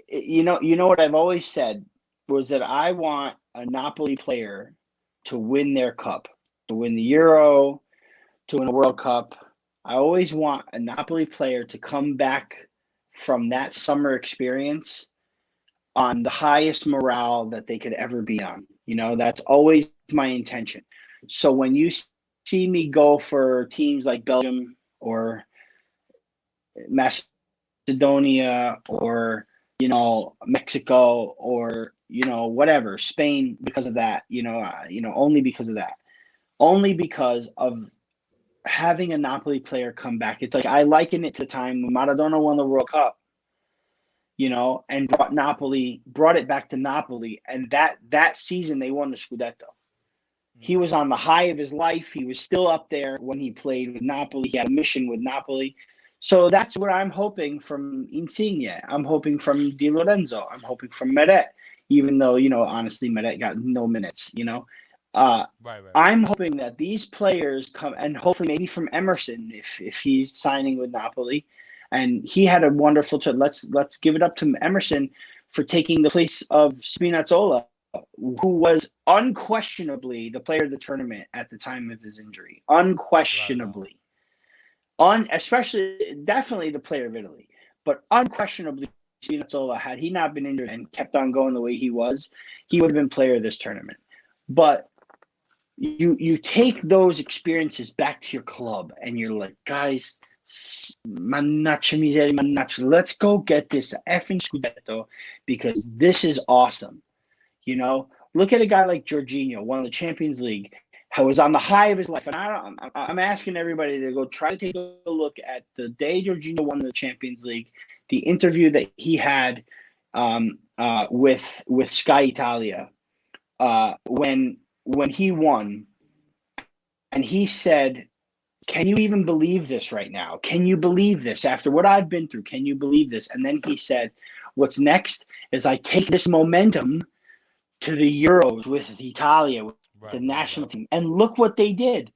you know what I've always said was that I want a Napoli player to win their cup, to win the Euro, to win a World Cup. I always want a Napoli player to come back from that summer experience on the highest morale that they could ever be on. That's always my intention. So when you see me go for teams like Belgium or Macedonia or Mexico or whatever, Spain, because of that, only because of that, only because of having a Napoli player come back. It's like I liken it to the time when Maradona won the World Cup, and brought it back to Napoli, and that season they won the Scudetto. He was on the high of his life. He was still up there when he played with Napoli. He had a mission with Napoli. So that's what I'm hoping from Insigne. I'm hoping from Di Lorenzo. I'm hoping from Meret, even though, honestly, Meret got no minutes, Right. I'm hoping that these players come, and hopefully maybe from Emerson, if he's signing with Napoli. And he had a wonderful – let's give it up to Emerson for taking the place of Spinazzola, who was unquestionably the player of the tournament at the time of his injury. Unquestionably. Especially, definitely the player of Italy. But unquestionably, Spinazzola, had he not been injured and kept on going the way he was, he would have been player of this tournament. But you take those experiences back to your club, and you're like, guys, mannaggia miseria, mannaggia, let's go get this effing Scudetto because this is awesome. Look at a guy like Jorginho, won the Champions League, who was on the high of his life. And I'm asking everybody to go try to take a look at the day Jorginho won the Champions League, the interview that he had with Sky Italia when he won, and he said, "Can you even believe this right now? Can you believe this after what I've been through? Can you believe this?" And then he said, "What's next is I take this momentum to the Euros with Italia, with the national team. And look what they did.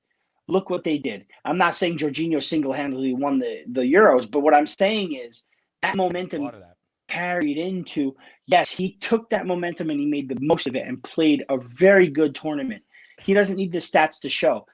Look what they did." I'm not saying Jorginho single-handedly won the Euros, but what I'm saying is that momentum carried into, yes, he took that momentum and he made the most of it and played a very good tournament. He doesn't need the stats to show.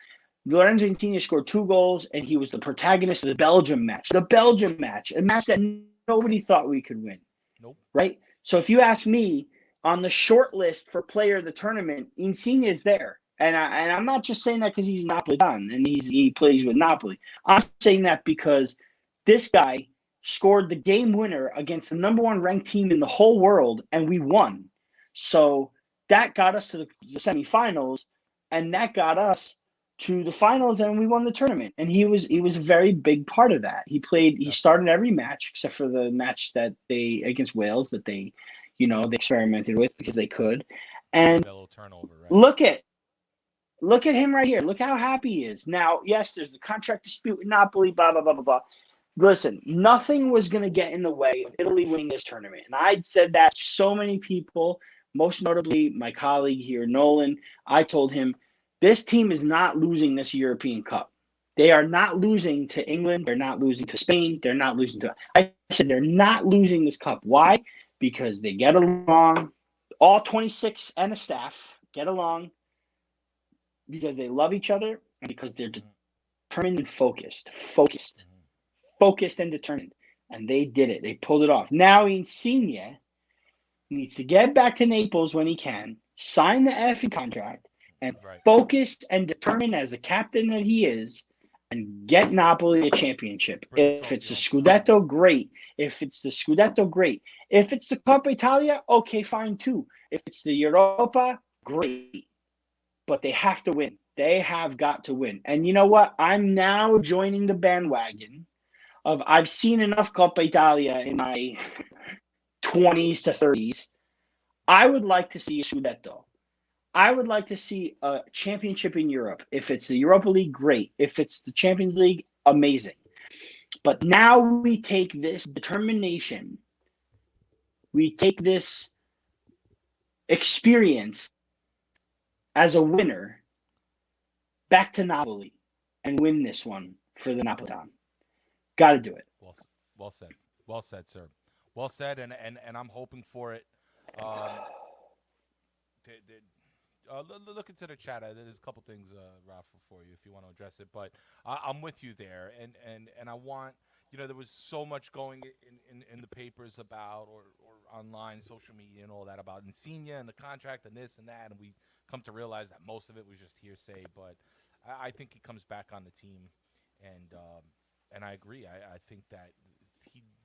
Lorenzo Insigne scored 2 goals, and he was the protagonist of the Belgium match. The Belgium match, a match that nobody thought we could win. Nope. Right? So if you ask me, on the short list for player of the tournament, Insigne is there. And I'm not just saying that because he's Napolitan and he plays with Napoli. I'm saying that because this guy scored the game winner against the number 1 ranked team in the whole world, and we won. So that got us to the semifinals, and that got us to the finals, and we won the tournament. And he was a very big part of that. He started every match except for the match that they against Wales that they they experimented with because they could. And turnover, right? look at Look at him right here. Look how happy he is. Now, yes, there's the contract dispute with Napoli, blah, blah, blah, blah, blah. Listen, nothing was going to get in the way of Italy winning this tournament. And I said that to so many people, most notably my colleague here, Nolan. I told him, this team is not losing this European Cup. They are not losing to England. They're not losing to Spain. They're not losing to. I said they're not losing this cup. Why? Because they get along. All 26 and the staff get along because they love each other and because they're determined and focused and determined. And they did it. They pulled it off. Now Insigne needs to get back to Naples when he can, sign the FA contract, and focus and determined as the captain that he is, and get Napoli a championship. If it's the Scudetto, great. If it's the Scudetto, great. If it's the Coppa Italia, okay, fine too. If it's the Europa, great. But they have to win. They have got to win. And you know what? I'm now joining the bandwagon of I've seen enough Coppa Italia in my 20s to 30s. I would like to see a Scudetto. I would like to see a championship in Europe. If it's the Europa League, great. If it's the Champions League, amazing. But now we take this determination, we take this experience as a winner back to Napoli and win this one for the Napolitan. Got to do it. Well said. Well said, sir. Well said, and I'm hoping for it. Look into the chat. There's a couple things, Rafa, for you if you want to address it. But I'm with you there, and I want, there was so much going in the papers about or online, social media, and all that about Insigne and the contract and this and that, and we come to realize that most of it was just hearsay. But I think he comes back on the team, and I agree. I think that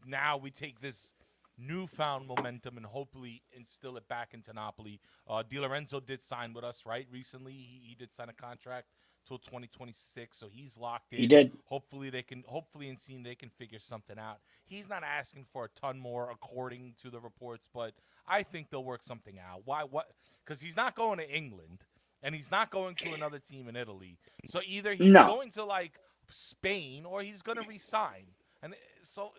now we take this newfound momentum and hopefully instill it back into Napoli. Di Lorenzo did sign with us, right? Recently, he did sign a contract till 2026, so he's locked in. He did. Hopefully Insigne they can figure something out. He's not asking for a ton more, according to the reports, but I think they'll work something out. Why? What? Because he's not going to England, and he's not going to another team in Italy. So either he's going to like Spain or he's going to resign. And so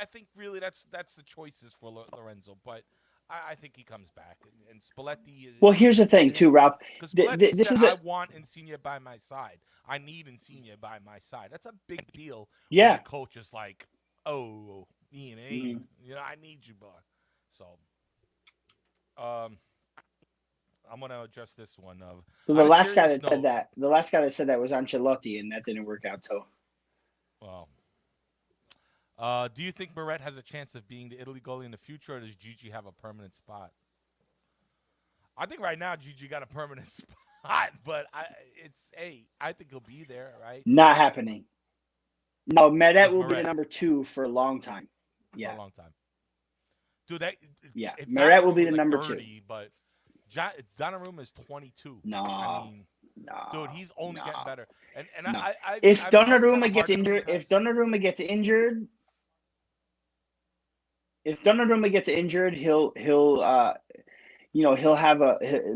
I think really that's the choices for Lorenzo, but I think he comes back. And Spalletti. Well, here's the thing too, Ralph. This is I want Insigne by my side. I need Insigne by my side. That's a big deal. Yeah. When the coach is like, oh, Ian, I need you, bud. So, I'm gonna address this one. The last guy that said that was Ancelotti, and that didn't work out. So, well. Do you think Meret has a chance of being the Italy goalie in the future, or does Gigi have a permanent spot? I think right now Gigi got a permanent spot, but I think he'll be there, right? Not happening. No, Meret will be the number 2 for a long time. Yeah, for a long time. Dude, Meret will be the number 2. But Donnarumma is 22. No. I mean, dude, he's only getting better. And if Donnarumma gets injured, he'll have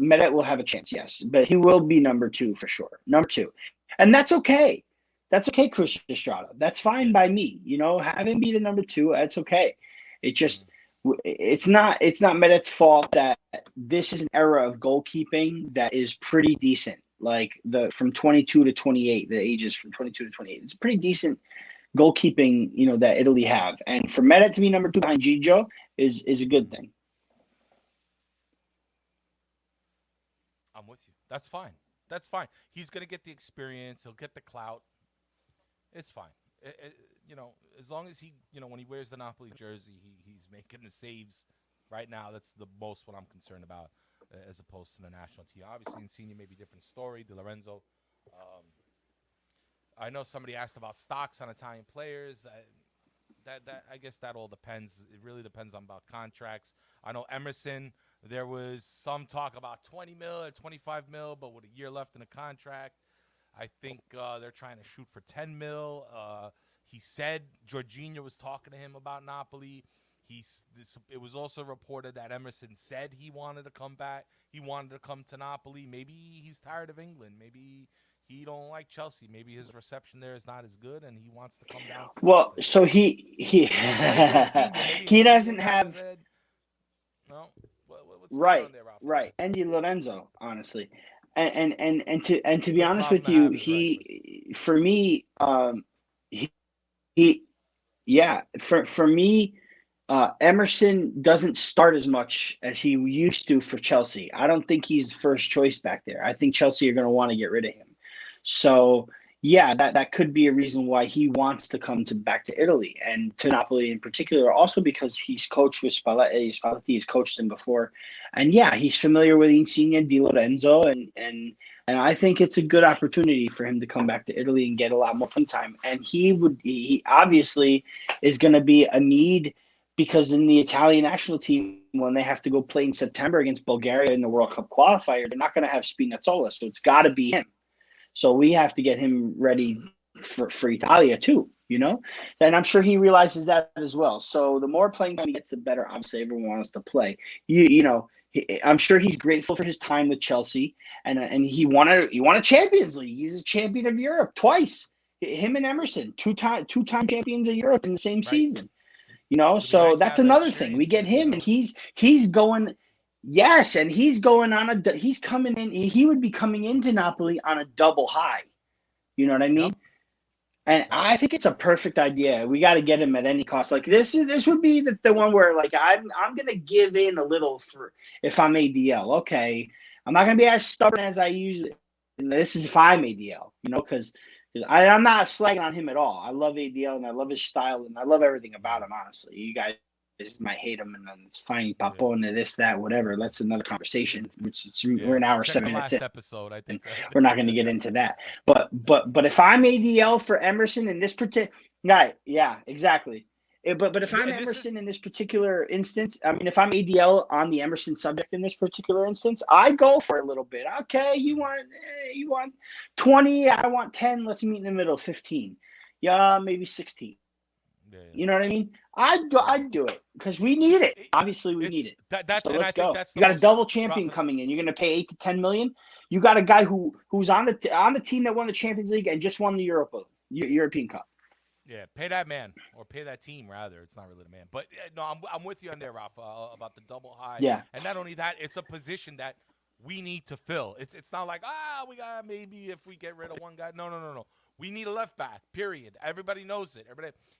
Meret will have a chance, yes, but he will be number 2 for sure. Number 2. And that's okay. That's okay, Chris Estrada. That's fine by me. Have him be the number 2. That's okay. It just it's not Meret's fault that this is an era of goalkeeping that is pretty decent. Like from 22 to 28, the ages from 22 to 28. It's pretty decent goalkeeping, that Italy have. And for Meret to be number 2 behind Gigio is a good thing. I'm with you. That's fine. That's fine. He's going to get the experience. He'll get the clout. It's fine. As long as he, when he wears the Napoli jersey, he's making the saves right now. That's the most what I'm concerned about as opposed to the national team. Obviously, Insigne may be a different story. Di Lorenzo. I know somebody asked about stocks on Italian players. I guess that all depends. It really depends on about contracts. I know Emerson, there was some talk about 20 mil or 25 mil, but with a year left in the contract, I think they're trying to shoot for 10 mil. He said Jorginho was talking to him about Napoli. It was also reported that Emerson said he wanted to come back. He wanted to come to Napoli. Maybe he's tired of England. Maybe he don't like Chelsea. Maybe his reception there is not as good, and he wants to come down south. Well, so he Maybe he doesn't Insigne have said, no. What's going right, on there, Rafa? right. Andy Lorenzo, honestly, and to be Good honest problem with to you, have is he for me, he yeah, for me, Emerson doesn't start as much as he used to for Chelsea. I don't think he's first choice back there. I think Chelsea are going to want to get rid of him. So yeah, that could be a reason why he wants to come back to Italy and to Napoli in particular. Also because he's coached with Spalletti. Spalletti has coached him before, and yeah, he's familiar with Insigne, Di Lorenzo, and I think it's a good opportunity for him to come back to Italy and get a lot more playing time. And he obviously is going to be a need. Because in the Italian national team, when they have to go play in September against Bulgaria in the World Cup qualifier, they're not going to have Spinazzola, so it's got to be him. So we have to get him ready for Italia too, And I'm sure he realizes that as well. So the more playing time he gets, the better. Obviously, everyone wants to play. I'm sure he's grateful for his time with Chelsea, and he won a Champions League. He's a champion of Europe twice. Him and Emerson, two-time champions of Europe in the same season. So nice that's another thing. We get him, and he's going. Yes, and he's going on he's coming in. He would be coming into Napoli on a double high. You know what I mean? Yep. And I think it's a perfect idea. We got to get him at any cost. Like this would be the one where like I'm gonna give in a little for if I'm ADL. Okay, I'm not gonna be as stubborn as I usually. And this is if I'm ADL. Because. I'm not slagging on him at all. I love ADL and I love his style and I love everything about him, honestly. You guys might hate him and then it's fine. Papone, this, that, whatever. That's another conversation, we're an hour, 7 minutes in. Episode, I think. We're not going to get into that. But if I'm ADL for Emerson in this particular guy, yeah, exactly. But if I'm Emerson in this particular instance, I mean, if I'm ADL on the Emerson subject in this particular instance, I go for a little bit. Okay, you want 20, I want 10. Let's meet in the middle, 15. Yeah, maybe 16. Yeah. You know what I mean? I'd do it because we need it. Obviously, we need it. So let's go. You got a double champion coming in. You're going to pay 8 to 10 million. You got a guy who's on the team that won the Champions League and just won the European Cup. Yeah, pay that man or pay that team rather. It's not really the man, but no, I'm with you on there, Rafa, about the double high. Yeah, and not only that, it's a position that we need to fill. It's not like we got maybe if we get rid of one guy. No. We need a left back. Period. Everybody knows it.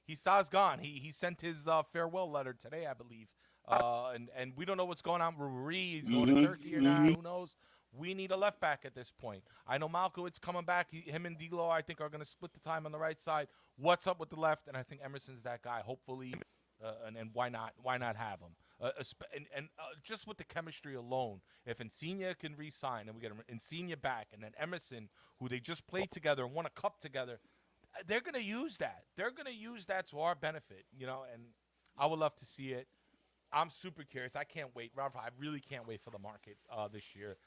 Hissa's gone. He sent his farewell letter today, I believe. And we don't know what's going on. Rui, he's going to Turkey or not. Who knows? We need a left back at this point. I know Malkowitz coming back. Him and D'Lo, I think, are going to split the time on the right side. What's up with the left? And I think Emerson's that guy. Hopefully, and why not? Why not have him? And just with the chemistry alone, if Insigne can re-sign and we get Insigne back, and then Emerson, who they just played together and won a cup together, they're going to use that. They're going to use that to our benefit, And I would love to see it. I'm super curious. I can't wait, Rafa. I really can't wait for the market this year.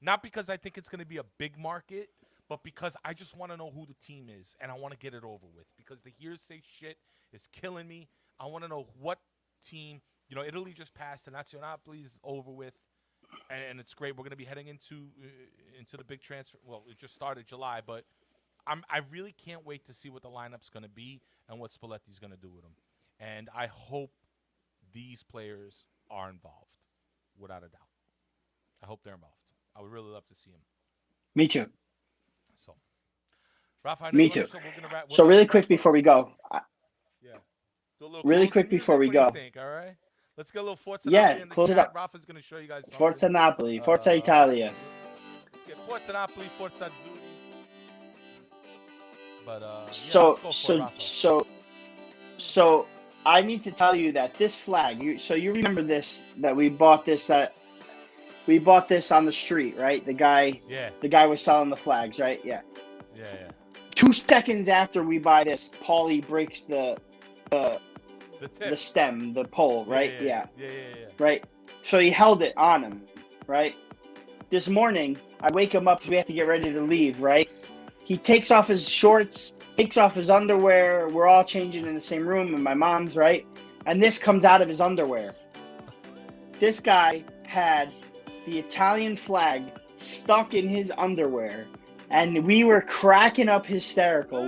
Not because I think it's going to be a big market, but because I just want to know who the team is, and I want to get it over with. Because the hearsay shit is killing me. I want to know what team. Italy just passed, and Nazionale is over with, and it's great. We're going to be heading into the big transfer. Well, it just started July, but I really can't wait to see what the lineup's going to be and what Spalletti's going to do with them. And I hope these players are involved, without a doubt. I hope they're involved. I would really love to see him. Me too. So, Rafa, me too. So really quick before we go. Really quick before we go. Think, all right. Let's get a little Forza Napoli in the close chat. it up. Rafa's going to show you guys something. Forza Napoli, Forza Italia. Let's get Forza Napoli, Forza Azzurri. But so I need to tell you that this flag. You remember this that we bought this on the street, right? The guy was selling the flags, right? Yeah. 2 seconds after we buy this, Paulie breaks the stem, the pole, right? Yeah. Right. So he held it on him, right? This morning, I wake him up because we have to get ready to leave, right? He takes off his shorts, takes off his underwear. We're all changing in the same room, and my mom's right. and this comes out of his underwear. This guy had the Italian flag stuck in his underwear, and we were cracking up hysterical.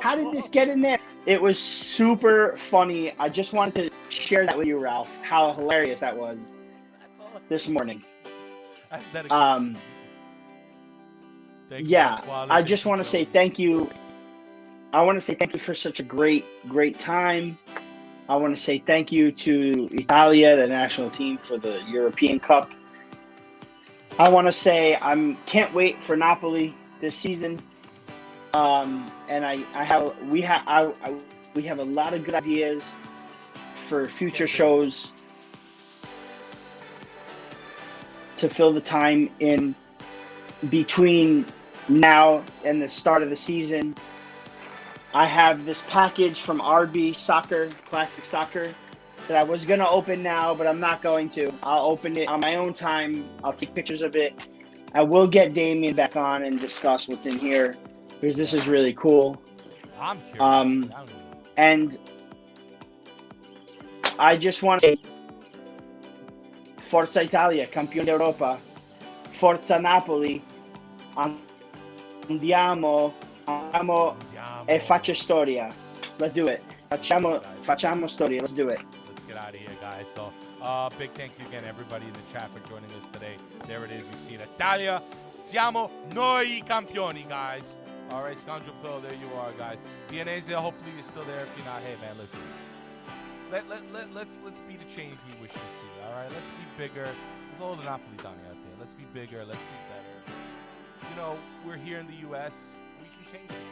How did this get in there? It was super funny. I just wanted to share that with you, Ralph, how hilarious that was this morning. Yeah, I just want to say thank you. I want to say thank you for such a great time. I want to say thank you to Italia, the national team, for the European Cup. I want to say can't wait for Napoli this season. And we have a lot of good ideas for future shows to fill the time in between now and the start of the season. I have this package from RB Soccer, Classic Soccer, that I was going to open now, but I'm not going to. I'll open it on my own time. I'll take pictures of it. I will get Damien back on and discuss what's in here, because this is really cool. I'm curious. And I just want to say, Forza Italia, campione d'Europa. Forza Napoli. Andiamo e faccia storia. Let's do it. Facciamo storia. Let's do it. Let's get out of here, guys. So, big thank you again, everybody in the chat, for joining us today. There it is. You see it. Italia, siamo noi campioni, guys. All right, Scoundrel Pill, there you are, guys. Viennese, hopefully you're still there. If you're not, hey, man, listen. Let's be the change we wish to see, all right? Let's be bigger. There's all the Napolitani out there. Let's be bigger. Let's be better. You know, we're here in the U.S. We can change things.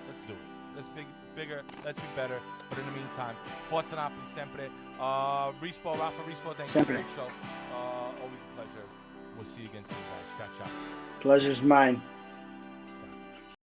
Let's do it. Let's be bigger. Let's be better. But in the meantime, Forza Napoli sempre. Rafa Rispo, thank you for the show. Always a pleasure. We'll see you again soon, guys. Ciao, ciao. Pleasure's mine.